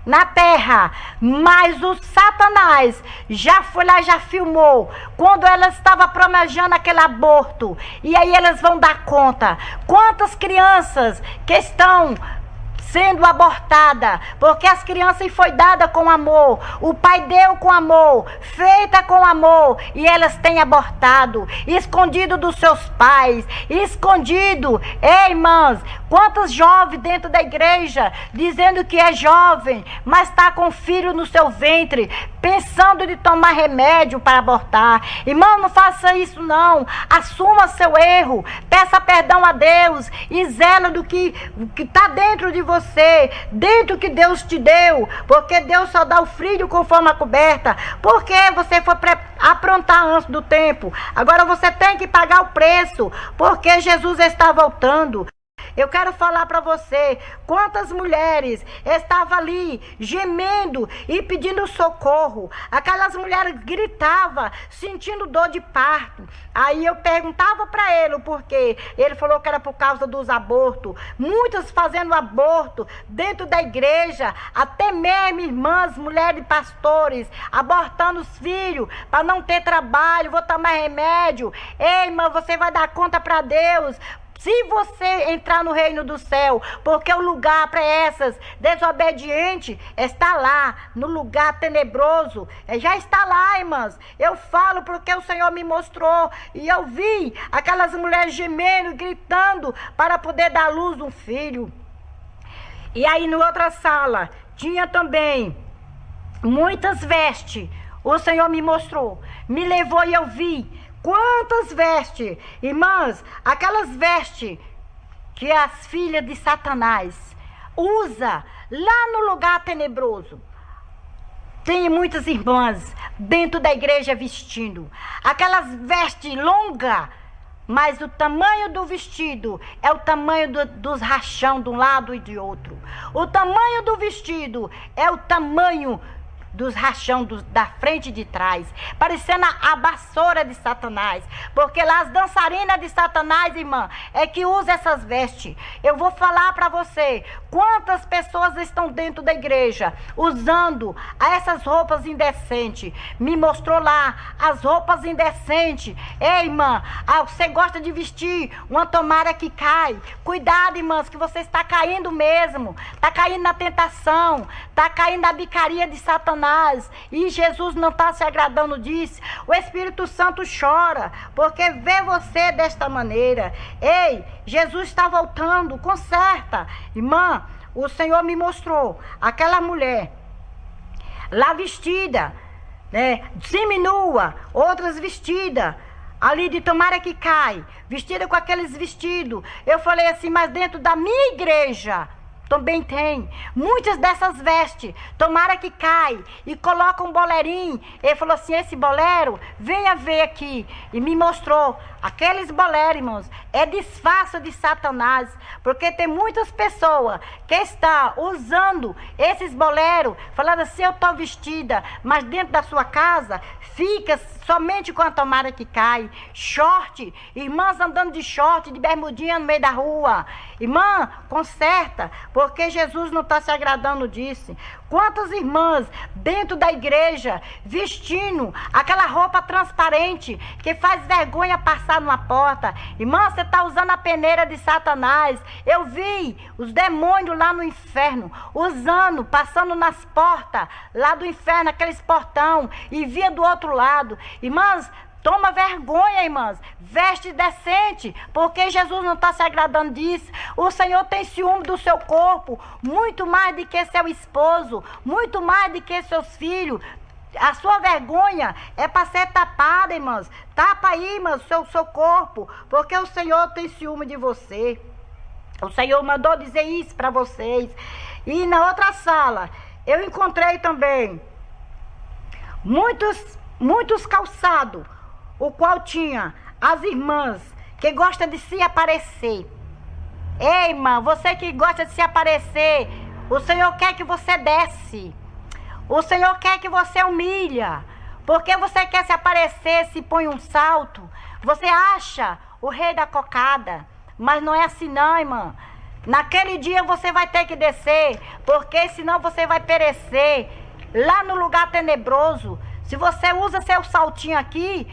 na terra, mas o Satanás já foi lá, já filmou quando ela estava planejando aquele aborto, e aí elas vão dar conta quantas crianças que estão sendo abortada, porque as crianças foi dada com amor, o pai deu com amor, feita com amor, e elas têm abortado, escondido dos seus pais, escondido. Ei, irmãs, quantos jovens dentro da igreja, dizendo que é jovem, mas está com filho no seu ventre, pensando de tomar remédio para abortar. Irmão, não faça isso não, assuma seu erro, peça perdão a Deus, e zela do que está dentro de você, dentro que Deus te deu, porque Deus só dá o filho conforme a coberta, porque você foi aprontar antes do tempo, agora você tem que pagar o preço, porque Jesus está voltando. Eu quero falar para você, quantas mulheres estavam ali gemendo e pedindo socorro. Aquelas mulheres gritavam, sentindo dor de parto. Aí eu perguntava para ele o porquê. Ele falou que era por causa dos abortos. Muitas fazendo aborto dentro da igreja, até mesmo irmãs, mulheres pastores, abortando os filhos para não ter trabalho, vou tomar remédio. Ei, irmã, você vai dar conta para Deus se você entrar no reino do céu, porque o lugar para essas desobedientes está lá, no lugar tenebroso, já está lá, irmãs. Eu falo porque o Senhor me mostrou, e eu vi aquelas mulheres gemendo, gritando, para poder dar à luz um filho. E aí, na outra sala, tinha também muitas vestes. O Senhor me mostrou, me levou e eu vi quantas vestes, irmãs, aquelas vestes que as filhas de Satanás usa lá no lugar tenebroso. Tem muitas irmãs dentro da igreja vestindo aquelas vestes longas, mas o tamanho do vestido é o tamanho dos rachão de um lado e de outro. O tamanho do vestido é o tamanho dos rachão da frente e de trás, parecendo a vassoura de Satanás, porque lá as dançarinas de Satanás, irmã, é que usa essas vestes. Eu vou falar para você, quantas pessoas estão dentro da igreja usando essas roupas indecentes. Me mostrou lá as roupas indecentes. Ei, irmã, você gosta de vestir uma tomara que cai. Cuidado, irmãs, que você está caindo mesmo, está caindo na tentação, está caindo na bicaria de Satanás, e Jesus não está se agradando disso. O Espírito Santo chora, porque vê você desta maneira. Ei, Jesus está voltando, conserta. Irmã, o Senhor me mostrou aquela mulher lá vestida, né, seminua, outras vestidas ali de tomara que cai, vestida com aqueles vestidos. Eu falei assim, mas dentro da minha igreja também tem muitas dessas vestes, tomara que cai, e coloca um boleirinho. Ele falou assim, esse bolero, venha ver aqui, e me mostrou aqueles boleros, irmãos, é disfarce de Satanás, porque tem muitas pessoas que estão usando esses boleros, falando assim, eu estou vestida, mas dentro da sua casa fica somente com a tomara que cai, short, irmãs andando de short, de bermudinha no meio da rua. Irmã, conserta, porque Jesus não está se agradando disso. Quantas irmãs dentro da igreja vestindo aquela roupa transparente que faz vergonha passar numa porta. Irmã, você está usando a peneira de Satanás. Eu vi os demônios lá no inferno usando, passando nas portas lá do inferno, aqueles portão, e via do outro lado. Irmãs, toma vergonha, irmãs. Veste decente, porque Jesus não está se agradando disso. O Senhor tem ciúme do seu corpo, muito mais do que seu esposo, muito mais do que seus filhos. A sua vergonha é para ser tapada, irmãs. Tapa aí, irmãs, o seu corpo, porque o Senhor tem ciúme de você. O Senhor mandou dizer isso para vocês. E na outra sala, eu encontrei também muitos calçados, o qual tinha as irmãs que gostam de se aparecer. Ei, irmã, você que gosta de se aparecer, o Senhor quer que você desce. O Senhor quer que você humilha. Porque você quer se aparecer, se põe um salto. Você acha o rei da cocada. Mas não é assim não, irmã. Naquele dia você vai ter que descer. Porque senão você vai perecer lá no lugar tenebroso. Se você usa seu saltinho aqui,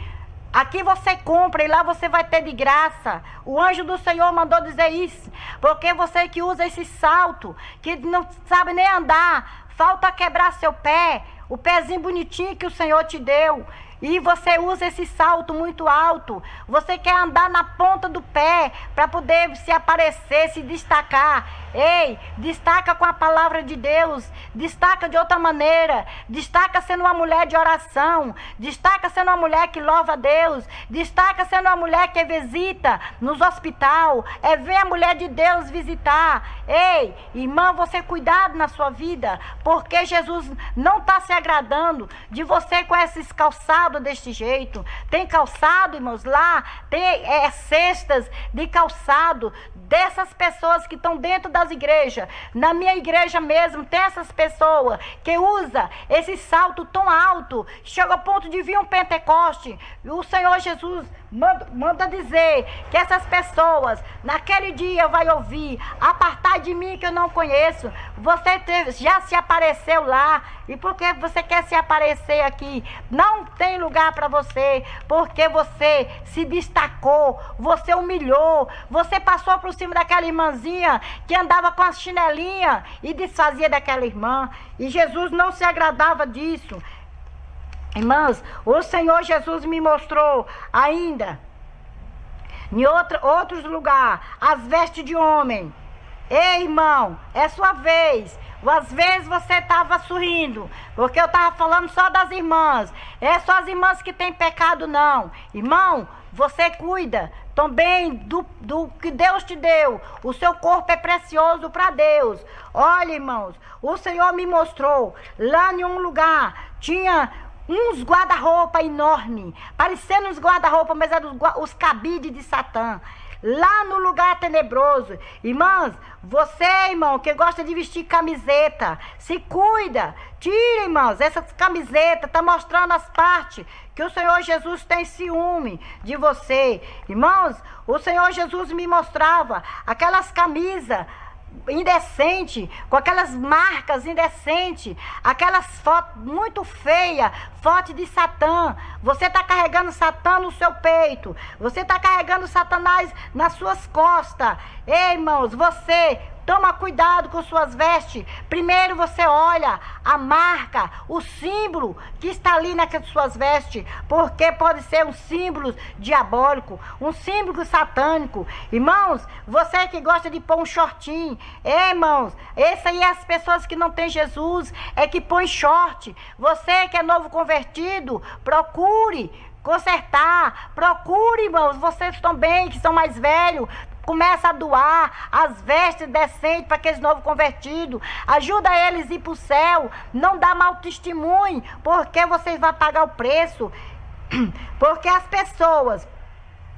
aqui você compra e lá você vai ter de graça. O anjo do Senhor mandou dizer isso. Porque você que usa esse salto, que não sabe nem andar, falta quebrar seu pé, o pezinho bonitinho que o Senhor te deu. E você usa esse salto muito alto. Você quer andar na ponta do pé para poder se aparecer, se destacar. Ei, destaca com a palavra de Deus. Destaca de outra maneira. Destaca sendo uma mulher de oração. Destaca sendo uma mulher que louva a Deus. Destaca sendo uma mulher que visita nos hospitais. É ver a mulher de Deus visitar. Ei, irmã, você cuidado na sua vida. Porque Jesus não está se agradando de você com esses calçados deste jeito. Tem calçado, irmãos, lá tem cestas de calçado dessas pessoas que estão dentro das igrejas. Na minha igreja mesmo tem essas pessoas que usa esse salto tão alto, chega ao ponto de vir um Pentecoste. E o Senhor Jesus manda dizer que essas pessoas naquele dia vai ouvir: apartai de mim que eu não conheço. Você já se apareceu lá, e porque você quer se aparecer aqui, não tem lugar para você, porque você se destacou, você humilhou, você passou por cima daquela irmãzinha que andava com as chinelinhas e desfazia daquela irmã, e Jesus não se agradava disso. Irmãs, o Senhor Jesus me mostrou ainda em outros lugares as vestes de homem. Ei, irmão, é sua vez. Às vezes você estava sorrindo, porque eu estava falando só das irmãs. É só as irmãs que têm pecado, não. Irmão, você cuida também do que Deus te deu. O seu corpo é precioso para Deus. Olha, irmãos, o Senhor me mostrou, lá em um lugar, tinha uns guarda-roupa enormes, parecendo uns guarda-roupa, mas eram os cabides de Satã. Lá no lugar tenebroso. Irmãs, você, irmão, que gosta de vestir camiseta, se cuida. Tira, irmãos, essas camisetas, tá mostrando as partes que o Senhor Jesus tem ciúme de você. Irmãos, o Senhor Jesus me mostrava aquelas camisas indecente, com aquelas marcas indecentes, aquelas fotos muito feias, foto de Satã. Você está carregando Satã no seu peito, você está carregando Satanás nas suas costas. Ei, irmãos, você toma cuidado com suas vestes. Primeiro você olha a marca, o símbolo que está ali nas suas vestes, porque pode ser um símbolo diabólico, um símbolo satânico. Irmãos, você que gosta de pôr um shortinho, irmãos, esse aí é as pessoas que não têm Jesus, é que põe short. Você que é novo convertido, procure consertar, procure, irmãos, vocês também que são mais velhos, começa a doar as vestes decentes para aqueles novos convertidos. Ajuda eles a ir para o céu. Não dá mau testemunho, porque vocês vão pagar o preço. Porque as pessoas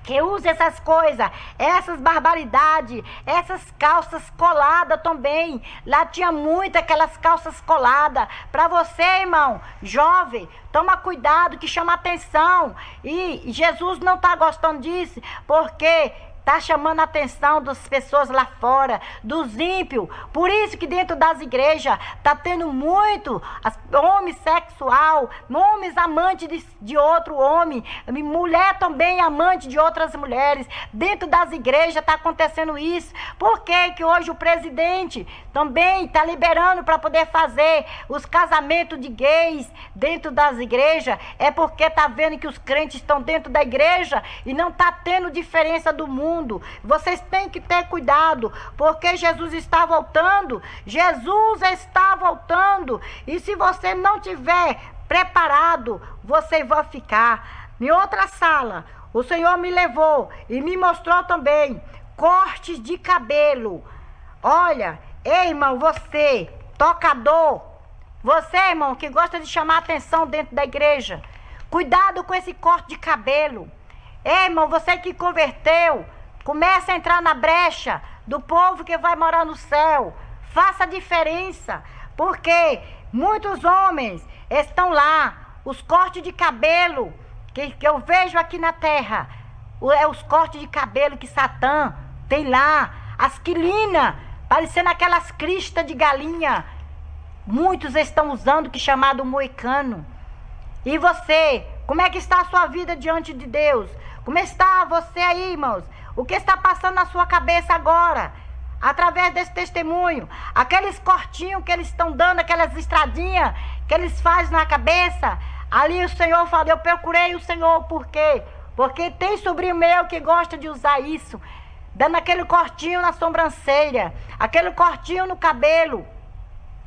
que usam essas coisas, essas barbaridades, essas calças coladas também. Lá tinha muito aquelas calças coladas. Para você, irmão, jovem, toma cuidado que chama atenção. E Jesus não está gostando disso, porque está chamando a atenção das pessoas lá fora, dos ímpios. Por isso que dentro das igrejas está tendo muito homem sexual, homens amantes de outro homem, mulher também amante de outras mulheres. Dentro das igrejas está acontecendo isso. Por que hoje o presidente também está liberando para poder fazer os casamentos de gays dentro das igrejas? É porque está vendo que os crentes estão dentro da igreja e não está tendo diferença do mundo. Vocês têm que ter cuidado, porque Jesus está voltando. Jesus está voltando. E se você não tiver preparado, você vai ficar. Em outra sala, o Senhor me levou e me mostrou também cortes de cabelo. Olha, ei, irmão, você, tocador, você, irmão, que gosta de chamar atenção dentro da igreja, cuidado com esse corte de cabelo. Ei, irmão, você que converteu, Comece a entrar na brecha do povo que vai morar no céu. Faça a diferença, porque muitos homens estão lá. Os cortes de cabelo que eu vejo aqui na terra, é os cortes de cabelo que Satã tem lá. As quilinas, parecendo aquelas cristas de galinha. Muitos estão usando, que é chamado moicano. E você, como é que está a sua vida diante de Deus? Como está você aí, irmãos? O que está passando na sua cabeça agora? Através desse testemunho, aqueles cortinhos que eles estão dando, aquelas estradinhas que eles fazem na cabeça, ali o Senhor fala, eu procurei o Senhor, por quê? Porque tem sobrinho meu que gosta de usar isso, dando aquele cortinho na sobrancelha, aquele cortinho no cabelo.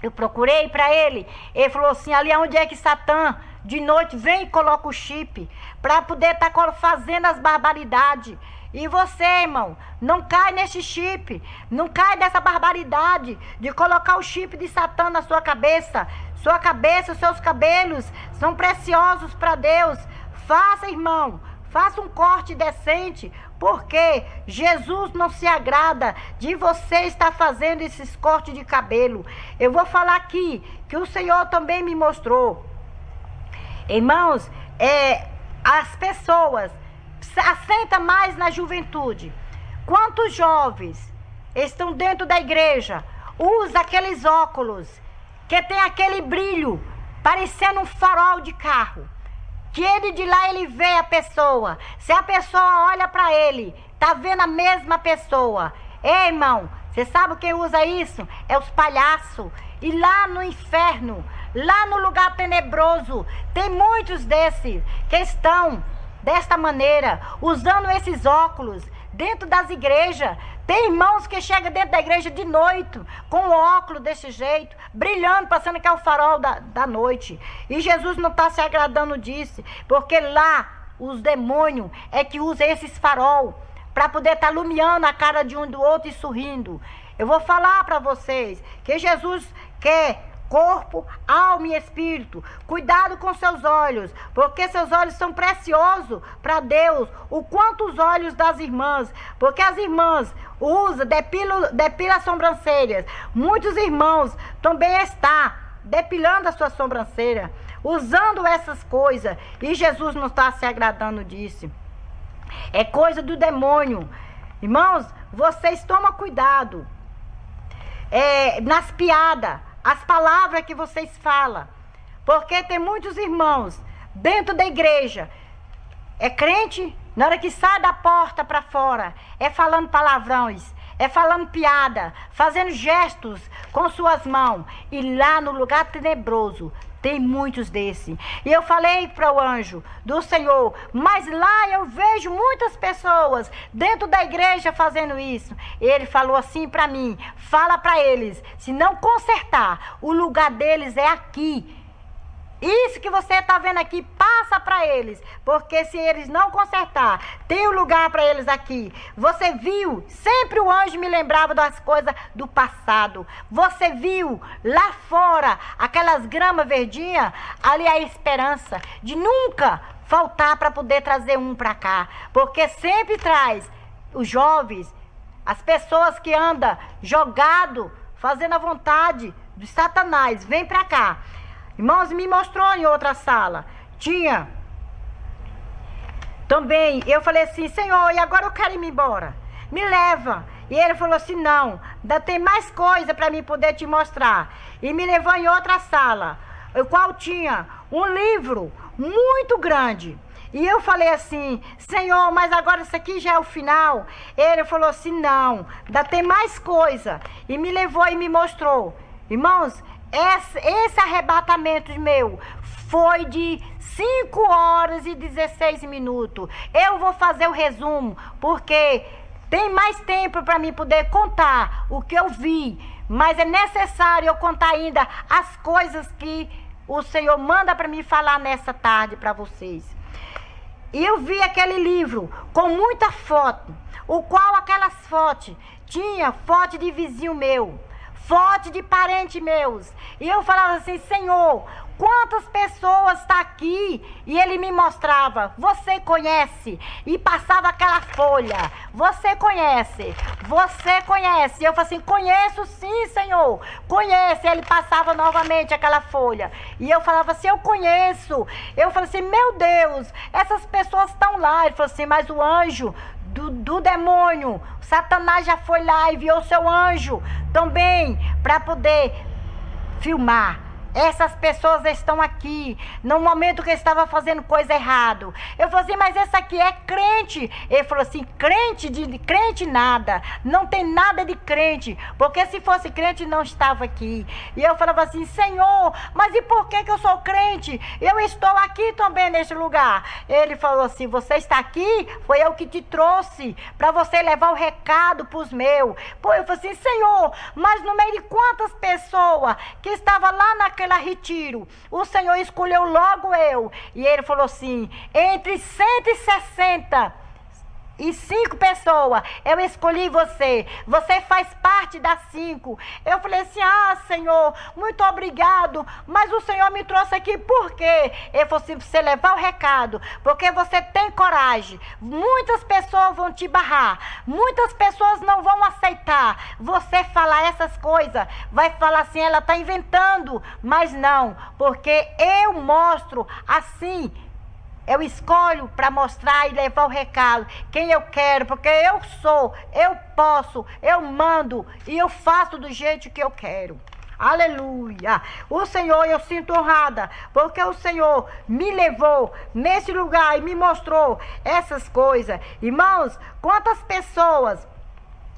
Eu procurei para ele, ele falou assim, ali onde é que Satã, de noite, vem e coloca o chip, para poder estar fazendo as barbaridades. E você, irmão, não cai nesse chip, não cai nessa barbaridade de colocar o chip de Satã na sua cabeça. Sua cabeça, seus cabelos são preciosos para Deus. Faça, irmão, faça um corte decente, porque Jesus não se agrada de você estar fazendo esses cortes de cabelo. Eu vou falar aqui que o Senhor também me mostrou. Irmãos, as pessoas assenta mais na juventude. Quantos jovens estão dentro da igreja, usa aqueles óculos que tem aquele brilho, parecendo um farol de carro, que ele de lá ele vê a pessoa. Se a pessoa olha para ele, tá vendo a mesma pessoa. Ei, irmão, você sabe quem usa isso? É os palhaços. E lá no inferno, lá no lugar tenebroso, tem muitos desses que estão desta maneira, usando esses óculos dentro das igrejas. Tem irmãos que chegam dentro da igreja de noite, com o óculos desse jeito, brilhando, passando que é o farol da noite. E Jesus não está se agradando disso, porque lá os demônios é que usam esses farol, para poder estar iluminando a cara de um do outro e sorrindo. Eu vou falar para vocês que Jesus quer corpo, alma e espírito. Cuidado com seus olhos, porque seus olhos são preciosos para Deus. O quanto os olhos das irmãs, porque as irmãs usam, depila as sobrancelhas. Muitos irmãos também estão depilando a sua sobrancelha, usando essas coisas, e Jesus não está se agradando disso. É coisa do demônio. Irmãos, vocês tomam cuidado nas piadas, as palavras que vocês falam, porque tem muitos irmãos dentro da igreja, crente, na hora que sai da porta para fora, falando palavrões, falando piada, fazendo gestos com suas mãos, e lá no lugar tenebroso tem muitos desses. E eu falei para o anjo do Senhor, mas lá eu vejo muitas pessoas dentro da igreja fazendo isso. Ele falou assim para mim, fala para eles, se não consertar, o lugar deles é aqui. Isso que você está vendo aqui, passa para eles, porque se eles não consertar, tem um lugar para eles aqui. Você viu, sempre o anjo me lembrava das coisas do passado. Você viu lá fora, aquelas gramas verdinhas, ali é a esperança de nunca faltar para poder trazer um para cá, porque sempre traz os jovens, as pessoas que andam jogado, fazendo a vontade de Satanás, vem para cá. Irmãos, me mostrou em outra sala, tinha também, eu falei assim, Senhor, e agora eu quero ir embora, me leva. E ele falou assim, não, ainda tem mais coisa para mim poder te mostrar. E me levou em outra sala, o qual tinha um livro muito grande. E eu falei assim, Senhor, mas agora isso aqui já é o final? Ele falou assim, não, ainda tem mais coisa. E me levou e me mostrou. Irmãos, esse arrebatamento meu foi de 5 horas e 16 minutos. Eu vou fazer o resumo, porque tem mais tempo para mim poder contar o que eu vi. Mas é necessário eu contar ainda as coisas que o Senhor manda para mim falar nessa tarde para vocês. E eu vi aquele livro com muita foto, o qual aquelas fotos tinha foto de vizinho meu, fonte de parentes meus. E eu falava assim, Senhor, quantas pessoas estão aqui? E ele me mostrava, você conhece? E passava aquela folha, você conhece? Você conhece? E eu falei assim, conheço sim, Senhor, conhece. E ele passava novamente aquela folha. E eu falava assim, eu conheço. Eu falei assim, meu Deus, essas pessoas estão lá. Ele falou assim, mas o anjo do demônio, Satanás já foi lá e enviou seu anjo também para poder filmar. Essas pessoas estão aqui no momento que eu estava fazendo coisa errada. Eu falei assim, mas esse aqui é crente. Ele falou assim, crente nada. Não tem nada de crente. Porque se fosse crente não estava aqui. E eu falava assim, Senhor, mas e por que eu sou crente? Eu estou aqui também neste lugar. Ele falou assim, você está aqui? Foi eu que te trouxe para você levar o recado para os meus. Pô, eu falei assim, Senhor, mas no meio de quantas pessoas que estavam lá naquele retiro, o Senhor escolheu logo eu. E ele falou assim, entre 165 pessoas, eu escolhi você. Você faz parte das 5. Eu falei assim, Senhor, muito obrigado, mas o Senhor me trouxe aqui por quê? Ele falou assim, você levar o recado, porque você tem coragem. Muitas pessoas vão te barrar, muitas pessoas não vão aceitar você falar essas coisas. Vai falar assim, ela está inventando, mas não, porque eu mostro assim. Eu escolho para mostrar e levar o recado. Quem eu quero, porque eu sou, eu posso, eu mando e eu faço do jeito que eu quero. Aleluia. O Senhor, eu sinto honrada, porque o Senhor me levou nesse lugar e me mostrou essas coisas. Irmãos, quantas pessoas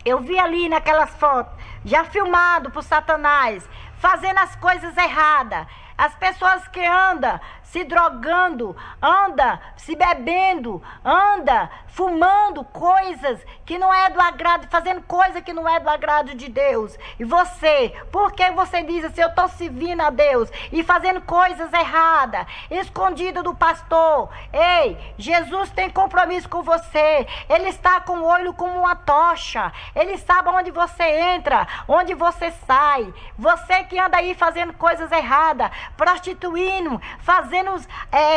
eu vi ali naquelas fotos, já filmado por Satanás, fazendo as coisas erradas. As pessoas que andam se drogando, anda se bebendo, anda fumando coisas que não é do agrado, fazendo coisa que não é do agrado de Deus. E você, por que você diz assim, eu estou servindo a Deus e fazendo coisas erradas, escondido do pastor? Ei, Jesus tem compromisso com você. Ele está com o olho como uma tocha. Ele sabe onde você entra, onde você sai. Você que anda aí fazendo coisas erradas, prostituindo,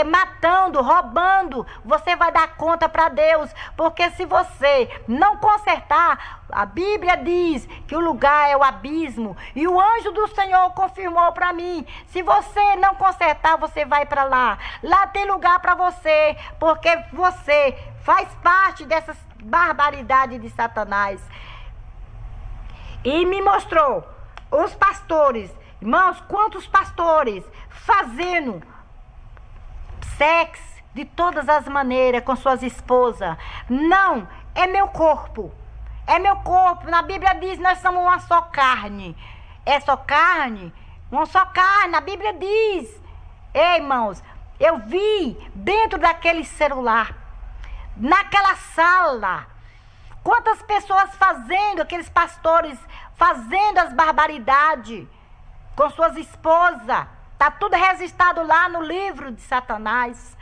matando, roubando, você vai dar conta para Deus, porque se você não consertar, a Bíblia diz que o lugar é o abismo, e o anjo do Senhor confirmou para mim, se você não consertar, você vai para lá tem lugar para você, porque você faz parte dessas barbaridades de Satanás. E me mostrou os pastores, irmãos, quantos pastores fazendo sexo de todas as maneiras com suas esposas. Não, é meu corpo. É meu corpo. Na Bíblia diz, nós somos uma só carne. É só carne? Uma só carne. A Bíblia diz. Ei, irmãos, eu vi dentro daquele celular, naquela sala, quantas pessoas fazendo, aqueles pastores fazendo as barbaridades com suas esposas. Está tudo registrado lá no livro de Satanás.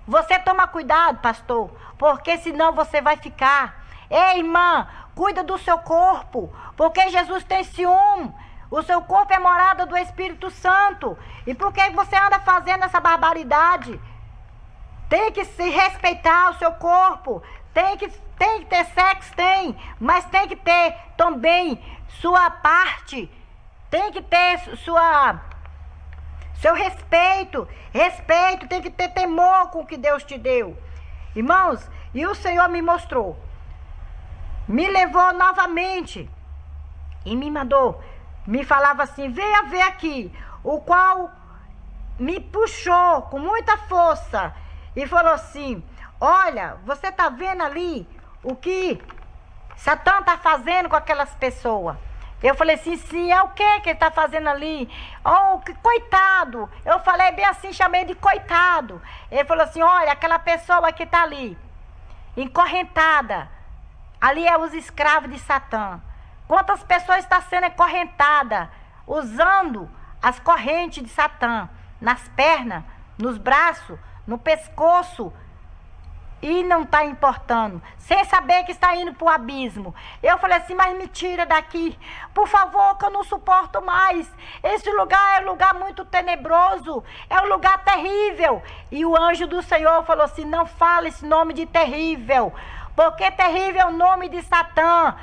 Você toma cuidado, pastor, porque senão você vai ficar. Ei, irmã, cuida do seu corpo, porque Jesus tem ciúme. O seu corpo é morada do Espírito Santo. E por que você anda fazendo essa barbaridade? Tem que se respeitar o seu corpo. Tem que ter sexo, tem. Mas tem que ter também sua parte. Tem que ter seu respeito, tem que ter temor com o que Deus te deu. Irmãos, e o Senhor me mostrou, me levou novamente e me mandou, me falava assim, venha ver aqui, o qual me puxou com muita força e falou assim, olha, você está vendo ali o que Satã está fazendo com aquelas pessoas? Eu falei assim, sim, é o que ele está fazendo ali? Oh, que coitado. Eu falei bem assim, chamei de coitado. Ele falou assim, olha, aquela pessoa que está ali, encorrentada, ali é os escravos de Satã. Quantas pessoas estão sendo encorrentadas, usando as correntes de Satã, nas pernas, nos braços, no pescoço. e não está importando, sem saber que está indo para o abismo. Eu falei assim, mas me tira daqui, por favor, que eu não suporto mais. Esse lugar é um lugar muito tenebroso, é um lugar terrível. E o anjo do Senhor falou assim, não fala esse nome de terrível, porque terrível é o nome de Satã.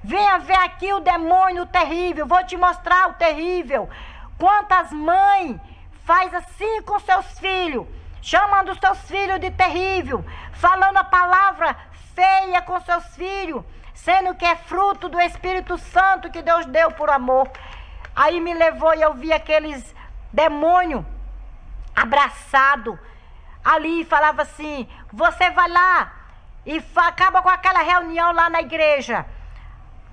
Venha ver aqui o demônio terrível, vou te mostrar o terrível. Quantas mães faz assim com seus filhos, chamando os seus filhos de terrível, falando a palavra feia com seus filhos, sendo que é fruto do Espírito Santo que Deus deu por amor. Aí me levou e eu vi aqueles demônios abraçados ali e falava assim, você vai lá e acaba com aquela reunião lá na igreja.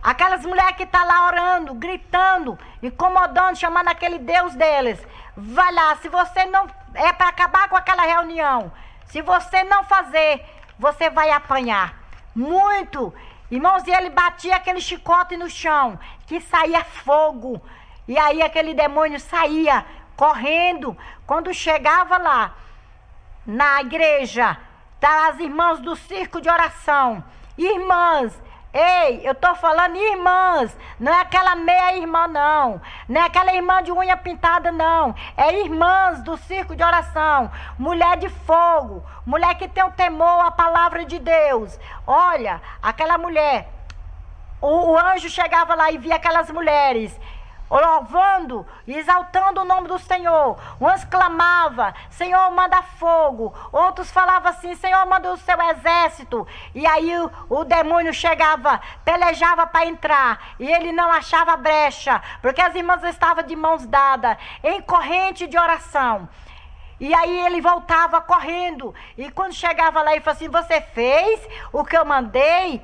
Aquelas mulheres que estão lá orando, gritando, incomodando, chamando aquele Deus deles. Vai lá, se você não... É para acabar com aquela reunião. Se você não fazer, você vai apanhar. Muito. Irmãos, e ele batia aquele chicote no chão, que saía fogo. E aí aquele demônio saía correndo. Quando chegava lá, na igreja, tá as irmãs do circo de oração. Irmãs, ei, eu tô falando irmãs, não é aquela meia irmã não, não é aquela irmã de unha pintada não, é irmãs do circo de oração, mulher de fogo, mulher que tem o temor à palavra de Deus. Olha, aquela mulher, o anjo chegava lá e via aquelas mulheres louvando, exaltando o nome do Senhor. Uns clamavam, Senhor, manda fogo. Outros falavam assim, Senhor, manda o seu exército. E aí o demônio chegava, pelejava para entrar, e ele não achava brecha, porque as irmãs estavam de mãos dadas, em corrente de oração. E aí ele voltava correndo, e quando chegava lá, ele falou assim, você fez o que eu mandei?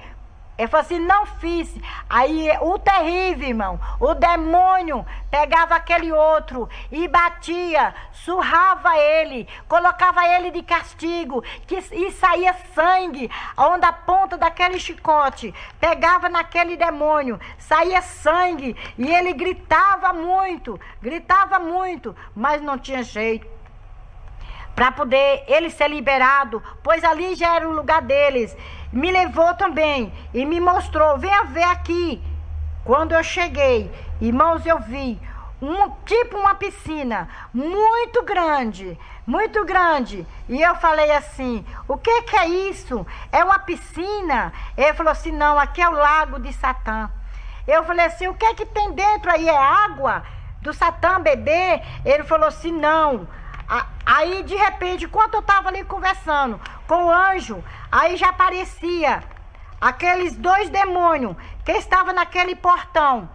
Ele falou assim, não fiz. Aí o terrível, irmão, o demônio pegava aquele outro e batia, surrava ele, colocava ele de castigo, e saía sangue, onde a ponta daquele chicote pegava naquele demônio, saía sangue, e ele gritava muito, mas não tinha jeito para poder ele ser liberado, pois ali já era o lugar deles. Me levou também e me mostrou, venha ver aqui. Quando eu cheguei, irmãos, eu vi tipo uma piscina muito grande, e eu falei assim, o que é isso? É uma piscina? Ele falou assim, não, aqui é o lago de Satã. Eu falei assim, o que tem dentro aí? É água do Satã beber? Ele falou assim, não. Aí de repente, enquanto eu estava ali conversando com o anjo, aí já aparecia aqueles dois demônios que estavam naquele portão.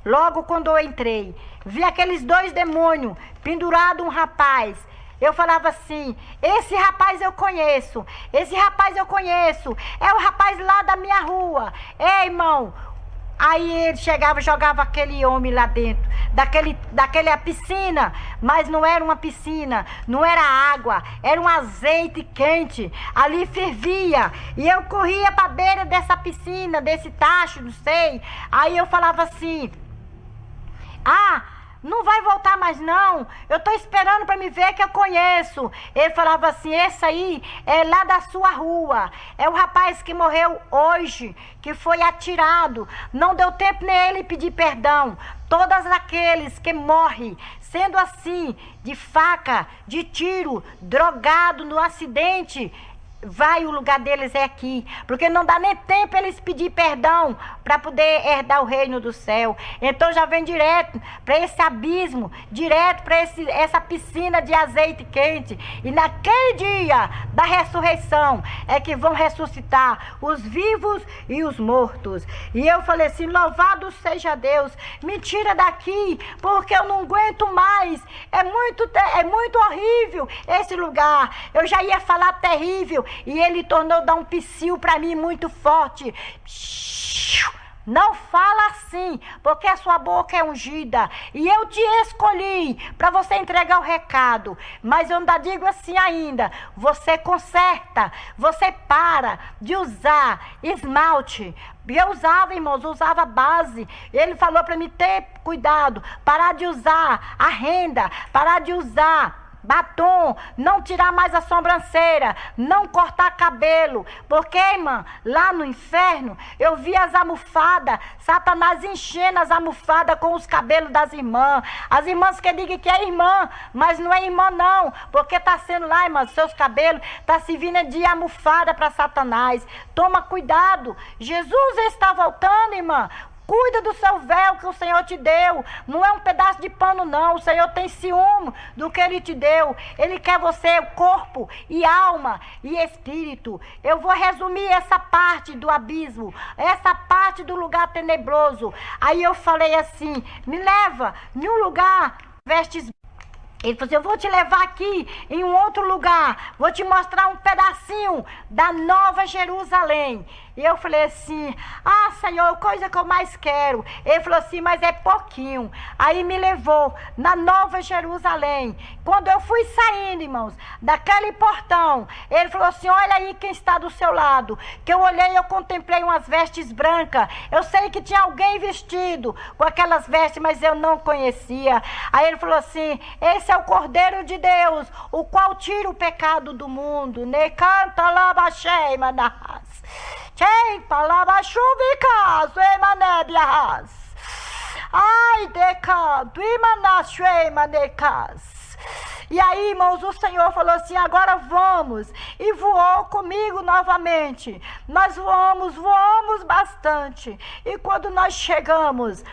Logo quando eu entrei, vi aqueles dois demônios pendurado um rapaz. Eu falava assim, esse rapaz eu conheço, é o rapaz lá da minha rua. Ei, irmão. Aí ele chegava e jogava aquele homem lá dentro, daquela piscina, mas não era uma piscina, não era água, era um azeite quente, ali fervia, e eu corria para a beira dessa piscina, desse tacho, não sei, aí eu falava assim, não vai voltar mais não, eu estou esperando para me ver que eu conheço. Ele falava assim, esse aí é lá da sua rua, é o rapaz que morreu hoje, que foi atirado, não deu tempo nem ele pedir perdão. Todos aqueles que morrem, sendo assim, de faca, de tiro, drogado no acidente, o lugar deles é aqui, porque não dá nem tempo eles pedir perdão para poder herdar o reino do céu. Então já vem direto para esse abismo, direto para essa piscina de azeite quente, e naquele dia da ressurreição é que vão ressuscitar os vivos e os mortos. E eu falei assim, louvado seja Deus, me tira daqui, porque eu não aguento mais, é muito horrível esse lugar. Eu já ia falar terrível, e ele tornou dar um psiu para mim muito forte. Não fala assim, porque a sua boca é ungida, e eu te escolhi para você entregar o recado. Mas eu ainda digo assim ainda, você conserta, você para de usar esmalte. E eu usava, irmãos, usava base. Ele falou para mim ter cuidado, parar de usar a renda, parar de usar batom, não tirar mais a sobrancelha, não cortar cabelo. Porque, irmã, lá no inferno, eu vi as almofadas, Satanás enchendo as almofadas com os cabelos das irmãs. As irmãs que digam que é irmã, mas não é irmã não, porque está sendo lá, irmã, seus cabelos, está servindo de almofada para Satanás. Toma cuidado, Jesus está voltando, irmã. Cuida do seu véu que o Senhor te deu. Não é um pedaço de pano, não. O Senhor tem ciúme do que Ele te deu. Ele quer você, corpo e alma e espírito. Eu vou resumir essa parte do abismo, essa parte do lugar tenebroso. Aí eu falei assim, me leva em um lugar, vestes. Ele falou assim, eu vou te levar aqui em um outro lugar, vou te mostrar um pedacinho da Nova Jerusalém. E eu falei assim, ah, Senhor, coisa que eu mais quero. Ele falou assim, mas é pouquinho. Aí me levou na Nova Jerusalém. Quando eu fui saindo, irmãos, daquele portão, ele falou assim, olha aí quem está do seu lado. Que eu olhei e eu contemplei umas vestes brancas. Eu sei que tinha alguém vestido com aquelas vestes, mas eu não conhecia. Aí ele falou assim, esse é o Cordeiro de Deus, o qual tira o pecado do mundo. Ne canta lá, baixei, manas. Ei, palavra chuvicas, emanebias. Ai, decanto, imanachei, manecas. E aí, irmãos, o Senhor falou assim, agora vamos. E voou comigo novamente. Nós voamos bastante. E quando nós chegamos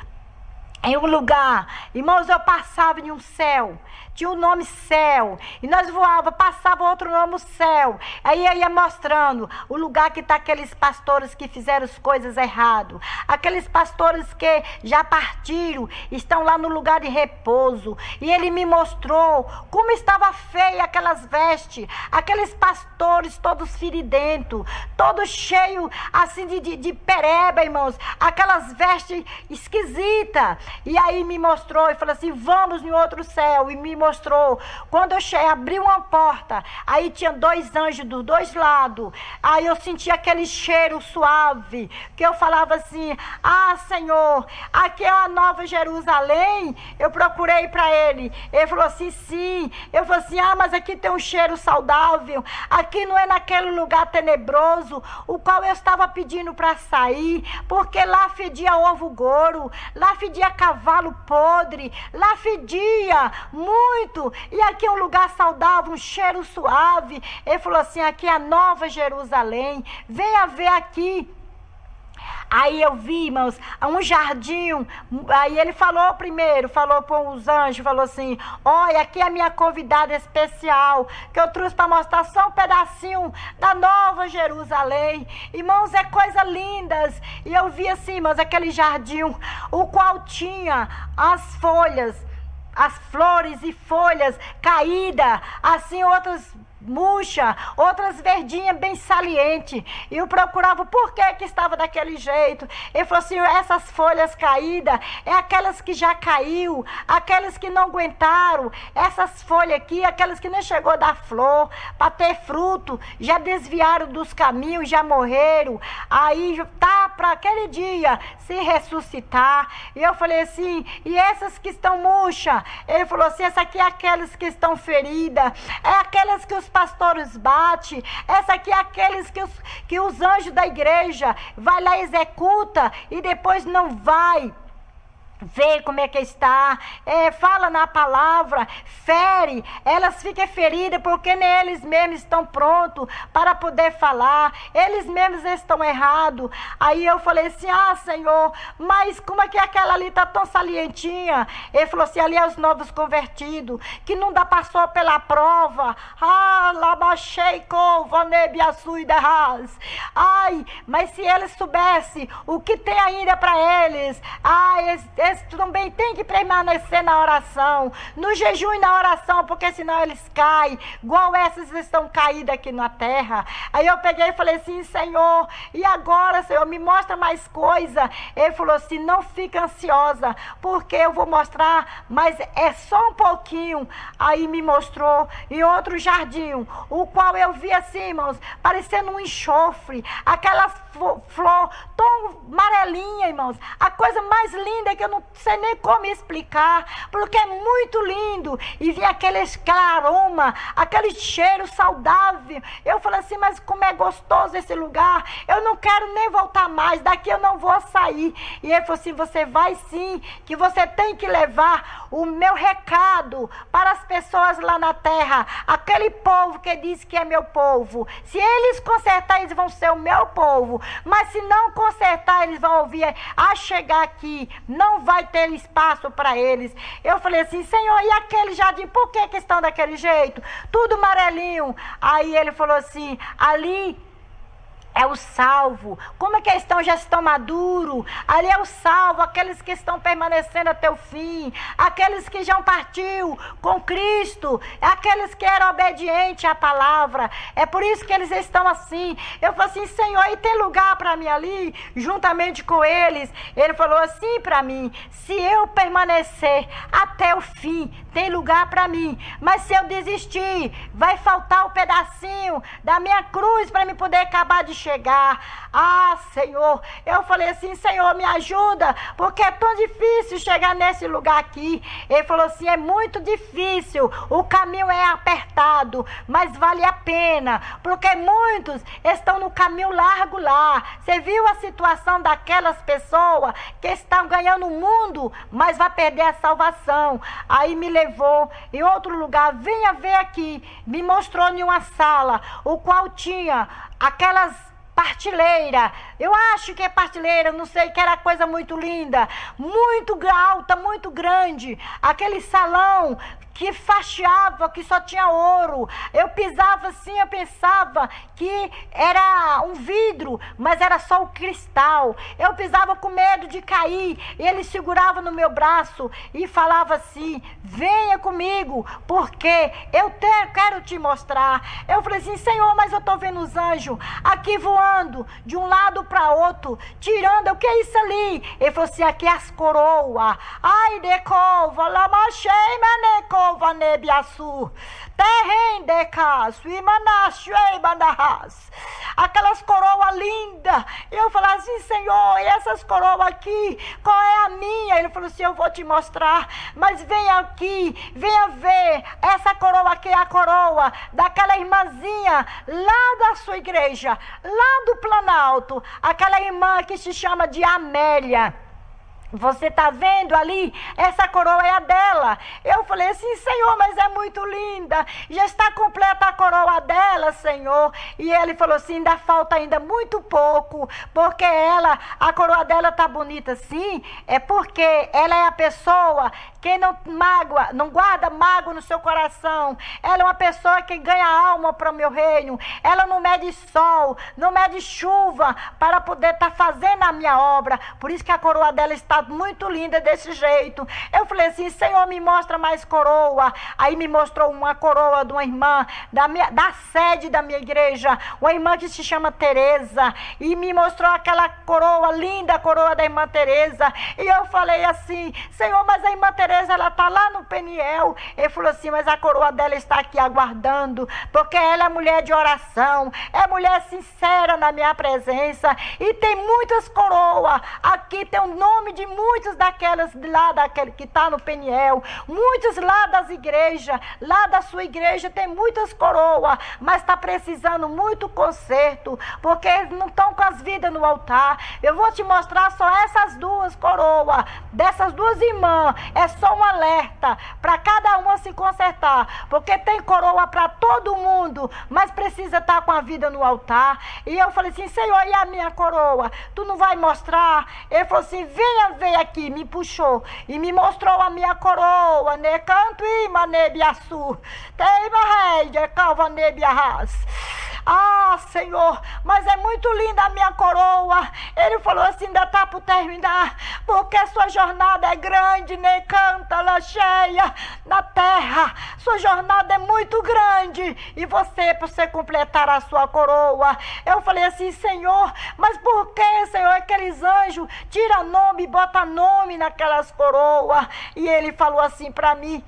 em um lugar, irmãos, eu passava em um céu. Tinha o nome céu, e nós voava, passava outro nome céu, aí eu ia mostrando o lugar que está aqueles pastores que fizeram as coisas errado, aqueles pastores que já partiram, estão lá no lugar de repouso, e ele me mostrou como estava feia aquelas vestes, aqueles pastores todos feridentos, todos cheios assim de pereba, irmãos, aquelas vestes esquisitas, e aí me mostrou, e falou assim, vamos em outro céu, e me mostrou, quando eu cheguei, abri uma porta, aí tinha 2 anjos dos 2 lados, aí eu senti aquele cheiro suave, que eu falava assim, ah, Senhor, aqui é a Nova Jerusalém. Eu procurei para ele falou assim, sim. Eu falei assim, ah, mas aqui tem um cheiro saudável, aqui não é naquele lugar tenebroso, o qual eu estava pedindo para sair, porque lá fedia ovo goro, lá fedia cavalo podre, lá fedia muito, e aqui é um lugar saudável, um cheiro suave. Ele falou assim, aqui é a Nova Jerusalém, venha ver aqui. Aí eu vi, irmãos, um jardim. Aí ele falou primeiro, falou com os anjos, falou assim, olha, aqui é a minha convidada especial, que eu trouxe para mostrar só um pedacinho da Nova Jerusalém. Irmãos, é coisa lindas. E eu vi assim, irmãos, aquele jardim, o qual tinha as folhas, as flores e folhas caídas, assim outras murcha, outras verdinhas bem salientes. E eu procurava por que estava daquele jeito. Ele falou assim, essas folhas caídas é aquelas que já caiu, aquelas que não aguentaram, essas folhas aqui, aquelas que nem chegou a dar flor, para ter fruto, já desviaram dos caminhos, já morreram, aí tá para aquele dia se ressuscitar. E eu falei assim, e essas que estão murchas? Ele falou assim, essa aqui é aquelas que estão feridas, é aquelas que os pastores batem, essa aqui é aqueles que os anjos da igreja vai lá e executa e depois não vai vê como é que está, fala na palavra, fere, elas ficam feridas porque nem eles mesmos estão prontos para poder falar, eles mesmos estão errados. Aí eu falei assim, ah, Senhor, mas como é que aquela ali está tão salientinha? Ele falou assim, ali é os novos convertidos, que não dá, passou pela prova. Ah, ai, mas se eles soubessem o que tem ainda para eles, eles também têm que permanecer na oração, no jejum e na oração, porque senão eles caem, igual essas estão caídas aqui na terra. Aí eu peguei e falei assim, Senhor, e agora, Senhor, me mostra mais coisa. Ele falou assim, não fica ansiosa, porque eu vou mostrar, mas é só um pouquinho. Aí me mostrou em outro jardim, o qual eu vi assim, irmãos, parecendo um enxofre, aquela flor tão amarelinha, irmãos, a coisa mais linda que eu não sei nem como explicar, porque é muito lindo. E vinha aquele aroma, aquele cheiro saudável. Eu falei assim, mas como é gostoso esse lugar, eu não quero nem voltar mais, daqui eu não vou sair. E ele falou assim, você vai sim, que você tem que levar o meu recado para as pessoas lá na terra, aquele povo que diz que é meu povo. Se eles consertar, eles vão ser o meu povo, mas se não consertar, eles vão ouvir a chegar aqui, não vai ter espaço para eles. Eu falei assim, Senhor, e aquele jardim, por que estão daquele jeito? Tudo amarelinho. Aí ele falou assim, ali é o salvo. Como é que já estão maduros? Ali é o salvo, aqueles que estão permanecendo até o fim, aqueles que já partiu com Cristo, aqueles que eram obedientes à palavra. É por isso que eles estão assim. Eu falei assim, Senhor, e tem lugar para mim ali, juntamente com eles? Ele falou assim para mim, se eu permanecer até o fim, tem lugar para mim. Mas se eu desistir, vai faltar um pedacinho da minha cruz para me poder acabar de chegar. Ah, Senhor, eu falei assim, Senhor, me ajuda, porque é tão difícil chegar nesse lugar aqui. Ele falou assim, é muito difícil, o caminho é apertado, mas vale a pena, porque muitos estão no caminho largo lá. Você viu a situação daquelas pessoas que estão ganhando o mundo, mas vai perder a salvação. Aí me levou em outro lugar, venha ver aqui, me mostrou em uma sala, o qual tinha aquelas partilheira, eu acho que é partilheira, não sei, que era coisa muito linda, muito alta, muito grande, aquele salão que fachava, que só tinha ouro. Eu pisava assim, eu pensava que era um vidro, mas era só o cristal. Eu pisava com medo de cair, e ele segurava no meu braço e falava assim, venha comigo, porque eu quero te mostrar. Eu falei assim, Senhor, mas eu estou vendo os anjos aqui voando de um lado para outro, tirando, o que é isso ali? Ele falou assim, aqui as coroas. Ai, decova, lamachei, maneco, vanebiaçu, terrem de caso, e manachei, bandahas. Aquelas coroas lindas. Eu falei assim, Senhor, e essas coroas aqui, qual é a minha? Ele falou assim, eu vou te mostrar, mas venha aqui, venha ver, essa coroa aqui é a coroa daquela irmãzinha lá da sua igreja, lá do Planalto, aquela irmã que se chama de Amélia. Você está vendo ali? Essa coroa é a dela. Eu falei assim, Senhor, mas é muito linda. Já está completa a coroa dela, Senhor. E ele falou assim, ainda falta ainda muito pouco. Porque a coroa dela está bonita sim. É porque ela é a pessoa que não guarda mágoa no seu coração. Ela é uma pessoa que ganha alma para o meu reino. Ela não mede sol, não mede chuva para poder estar fazendo a minha obra. Por isso que a coroa dela está muito linda desse jeito. Eu falei assim, Senhor, me mostra mais coroa. Aí me mostrou uma coroa de uma irmã da sede da minha igreja, uma irmã que se chama Teresa, e me mostrou aquela coroa linda, a coroa da irmã Teresa. E eu falei assim, Senhor, mas a irmã Teresa, ela está lá no Peniel. Ele falou assim, mas a coroa dela está aqui aguardando, porque ela é mulher de oração, é mulher sincera na minha presença, e tem muitas coroas. Aqui tem o nome de muitos daquelas lá, daquele que está no Peniel, muitos lá das igrejas, lá da sua igreja tem muitas coroas, mas está precisando muito conserto, porque eles não estão com as vidas no altar. Eu vou te mostrar só essas duas coroas, dessas duas irmãs, é só um alerta para cada uma se consertar, porque tem coroa para todo mundo, mas precisa estar com a vida no altar. E eu falei assim, Senhor, e a minha coroa? Tu não vai mostrar? Ele falou assim, venha ver aqui, me puxou e me mostrou a minha coroa, né? Canto e manebiaçu, tem rei de calva nebiarras. Ah, Senhor, mas é muito linda a minha coroa. Ele falou assim, ainda está por terminar, porque a sua jornada é grande, né? Canta lá cheia na terra. Sua jornada é muito grande e para você completar a sua coroa. Eu falei assim, Senhor, mas por que, Senhor, aqueles anjos tira nome e bota nome naquelas coroas? E ele falou assim para mim,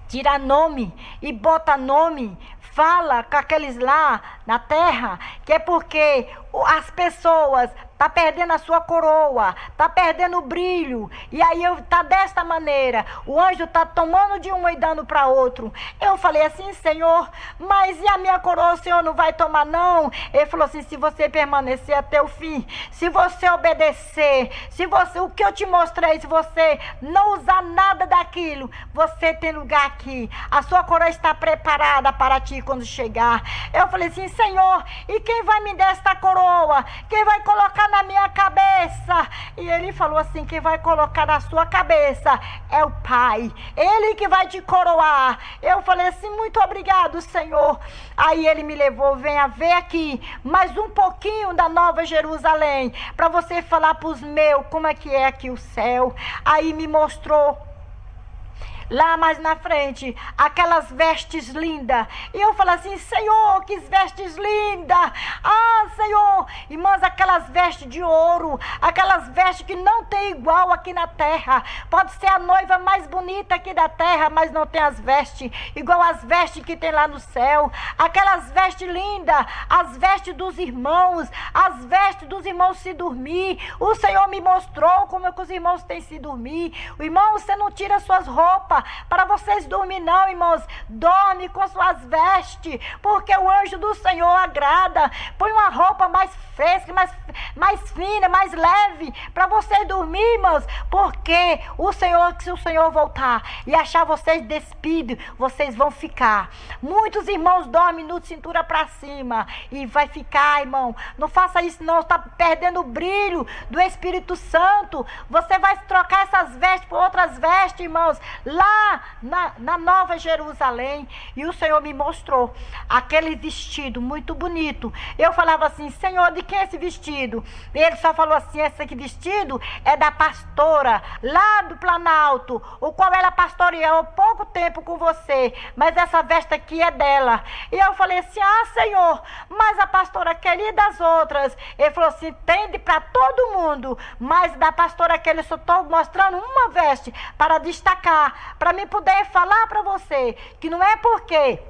tira nome e bota nome, fala com aqueles lá na terra, que é porque as pessoas tá perdendo a sua coroa, tá perdendo o brilho, e aí tá desta maneira, o anjo tá tomando de um e dando para outro. Eu falei assim: Senhor, mas e a minha coroa o Senhor não vai tomar não? Ele falou assim: se você permanecer até o fim, se você obedecer, se você, o que eu te mostrei, se você não usar nada daquilo, você tem lugar aqui, a sua coroa está preparada para ti quando chegar. Eu falei assim: Senhor, e quem vai me dar esta coroa? Quem vai colocar na minha cabeça? E ele falou assim: quem vai colocar na sua cabeça é o Pai, ele que vai te coroar. Eu falei assim: muito obrigado, Senhor. Aí ele me levou: venha ver aqui mais um pouquinho da Nova Jerusalém, para você falar para os meus como é que é aqui o céu. Aí me mostrou lá mais na frente aquelas vestes lindas, e eu falei assim: Senhor, que vestes lindas! Ah, Senhor, irmãs, aquelas vestes de ouro, aquelas vestes que não tem igual aqui na terra. Pode ser a noiva mais bonita aqui da terra, mas não tem as vestes igual as vestes que tem lá no céu. Aquelas vestes lindas, as vestes dos irmãos, as vestes dos irmãos se dormir. O Senhor me mostrou como é que os irmãos têm se dormir. O irmão, você não tira suas roupas para vocês dormir não, irmãos. Dorme com suas vestes, porque o anjo do Senhor agrada. Põe uma roupa mais fresca, mais fina, mais leve, para vocês dormir, irmãos, porque o Senhor, se o Senhor voltar e achar vocês despidos, vocês vão ficar. Muitos irmãos dormem no cintura para cima e vai ficar, irmão. Não faça isso não, está perdendo o brilho do Espírito Santo. Você vai trocar essas vestes por outras vestes, irmãos, lá na Nova Jerusalém. E o Senhor me mostrou aquele vestido muito bonito. Eu falava assim: Senhor, de quem é esse vestido? E ele só falou assim: esse vestido é da pastora lá do Planalto, o qual ela pastoreou há pouco tempo com você, mas essa veste aqui é dela. E eu falei assim: ah, Senhor, mas a pastora queria das outras. Ele falou assim: tende para todo mundo, mas da pastora que ele só estou mostrando uma veste para destacar, para mim poder falar para você que não é porque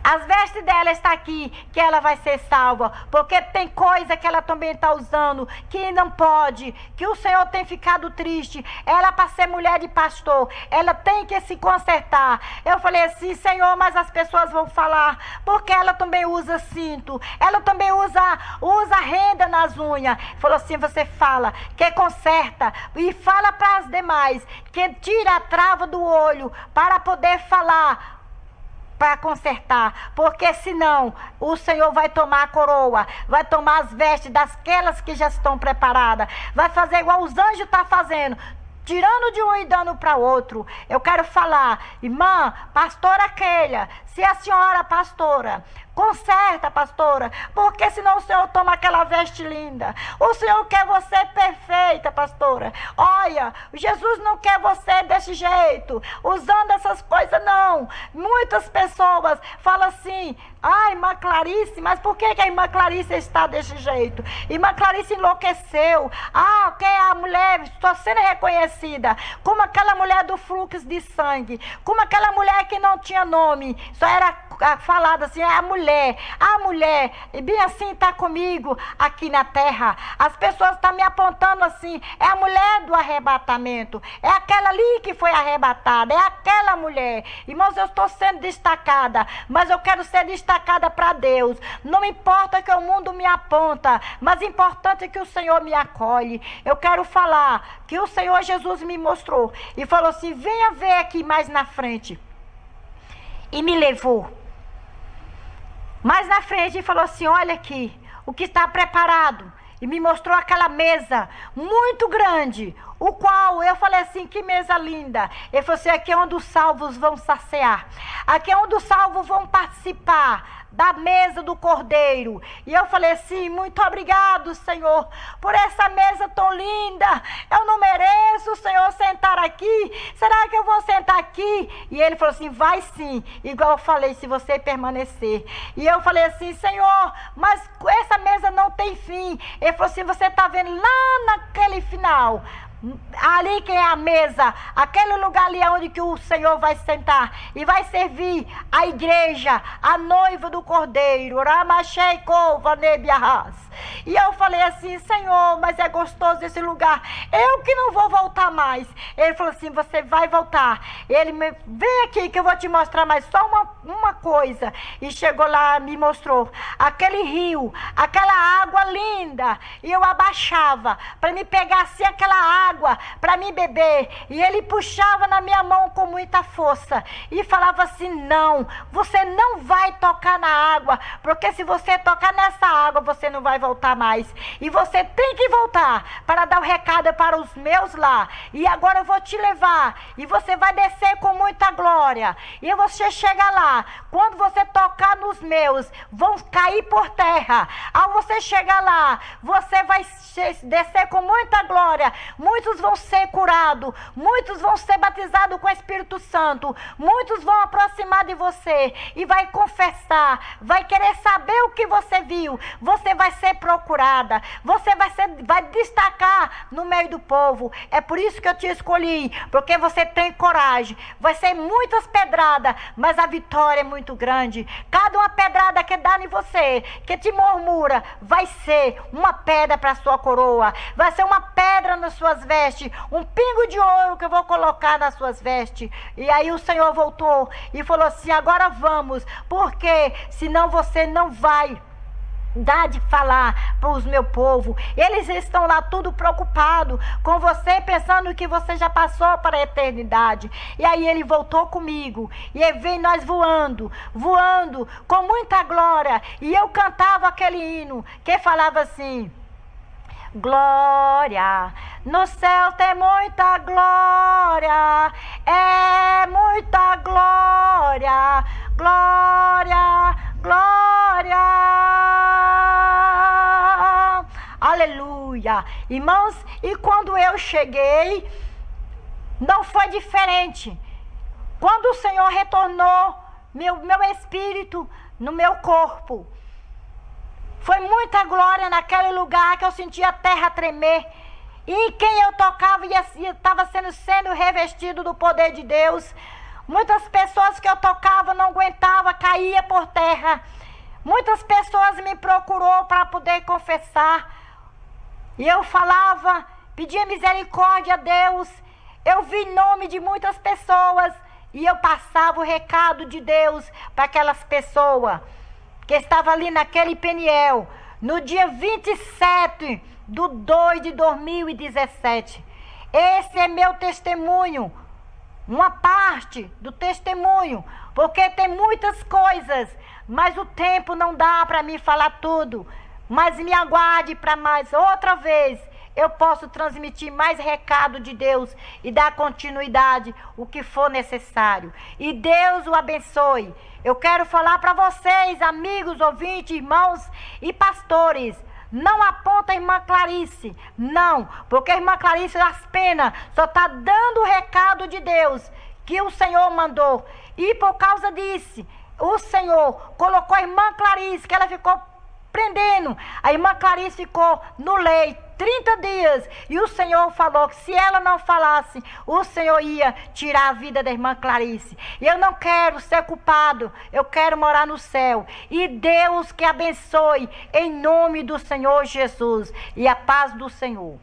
as vestes dela está aqui que ela vai ser salva, porque tem coisa que ela também está usando que não pode, que o Senhor tem ficado triste. Ela, para ser mulher de pastor, ela tem que se consertar. Eu falei assim: Senhor, mas as pessoas vão falar, porque ela também usa cinto, ela também usa renda nas unhas. Falou assim: você fala que conserta e fala para as demais que tira a trava do olho para poder falar, para consertar, porque senão o Senhor vai tomar a coroa, vai tomar as vestes daquelas que já estão preparadas, vai fazer igual os anjos estão fazendo, tirando de um e dando para outro. Eu quero falar, irmã, pastora Keila, se a senhora pastora, conserta, pastora, porque senão o Senhor toma aquela veste linda. O Senhor quer você perfeita, pastora. Olha, Jesus não quer você desse jeito, usando essas coisas, não. Muitas pessoas falam assim: ah, irmã Clarice, mas por que a irmã Clarice está desse jeito? Irmã Clarice enlouqueceu. Ah, que a mulher está sendo reconhecida como aquela mulher do fluxo de sangue, como aquela mulher que não tinha nome, só era falada assim: é a mulher, e bem assim está comigo aqui na terra. As pessoas estão me apontando assim: é a mulher do arrebatamento, é aquela ali que foi arrebatada, é aquela mulher. Irmãos, eu estou sendo destacada, mas eu quero ser destacada para Deus. Não importa que o mundo me aponta, mas importante é que o Senhor me acolhe. Eu quero falar que o Senhor Jesus me mostrou e falou assim: venha ver aqui mais na frente. E me levou mais na frente e falou assim: olha aqui o que está preparado. E me mostrou aquela mesa muito grande, o qual eu falei assim: que mesa linda. Ele falou assim: aqui é onde os salvos vão saciar, aqui é onde os salvos vão participar da mesa do Cordeiro. E eu falei assim: muito obrigado, Senhor, por essa mesa tão linda. Eu não mereço, Senhor, sentar aqui. Será que eu vou sentar aqui? E ele falou assim: vai sim, igual eu falei, se você permanecer. E eu falei assim: Senhor, mas essa mesa não tem fim. Ele falou assim: você está vendo lá naquele final, ali que é a mesa, aquele lugar ali onde que o Senhor vai sentar e vai servir a igreja, a noiva do Cordeiro. E eu falei assim: Senhor, mas é gostoso esse lugar, eu que não vou voltar mais. Ele falou assim: você vai voltar. Vem aqui que eu vou te mostrar mais só uma coisa. E chegou lá, me mostrou aquele rio, aquela água linda, e eu abaixava para me pegar assim aquela água para me beber, e ele puxava na minha mão com muita força e falava assim: não, você não vai tocar na água, porque se você tocar nessa água você não vai voltar mais, e você tem que voltar para dar o recado para os meus lá, e agora eu vou te levar, e você vai descer com muita glória, e você chega lá, quando você tocar nos meus, vão cair por terra. Ao você chegar lá, você vai descer com muita glória, muitos vão ser curados, muitos vão ser batizados com o Espírito Santo, muitos vão aproximar de você e vai confessar, vai querer saber o que você viu, você vai ser procurada, você vai destacar no meio do povo. É por isso que eu te escolhi, porque você tem coragem. Vai ser muitas pedradas, mas a vitória é muito grande. Cada uma pedrada que dá em você, que te murmura, vai ser uma pedra para a sua coroa, vai ser uma pedra nas suas vestes, um pingo de ouro que eu vou colocar nas suas vestes. E aí o Senhor voltou e falou assim: agora vamos, porque senão você não vai dar de falar para os meu povo. Eles estão lá tudo preocupados com você, pensando que você já passou para a eternidade. E aí ele voltou comigo, e aí vem nós voando com muita glória, e eu cantava aquele hino que falava assim: glória, no céu tem muita glória, é muita glória, glória, glória. Aleluia. Irmãos, e quando eu cheguei, não foi diferente. Quando o Senhor retornou meu espírito no meu corpo, foi muita glória naquele lugar que eu sentia a terra tremer. E quem eu tocava estava sendo revestido do poder de Deus. Muitas pessoas que eu tocava não aguentava, caía por terra. Muitas pessoas me procurou para poder confessar. E eu falava, pedia misericórdia a Deus. Eu vi nome de muitas pessoas e eu passava o recado de Deus para aquelas pessoas que estavam ali naquele Peniel, no dia 27/2/2017. Esse é meu testemunho, uma parte do testemunho, porque tem muitas coisas, mas o tempo não dá para mim falar tudo. Mas me aguarde para mais outra vez. Eu posso transmitir mais recado de Deus e dar continuidade o que for necessário. E Deus o abençoe. Eu quero falar para vocês, amigos, ouvintes, irmãos e pastores: não aponta a irmã Clarice, não, porque a irmã Clarice apenas só está dando o recado de Deus que o Senhor mandou. E por causa disso, o Senhor colocou a irmã Clarice, que ela ficou prendendo. A irmã Clarice ficou no leito 30 dias. E o Senhor falou que se ela não falasse, o Senhor ia tirar a vida da irmã Clarice. E eu não quero ser culpado. Eu quero morar no céu. E Deus que abençoe em nome do Senhor Jesus. E a paz do Senhor.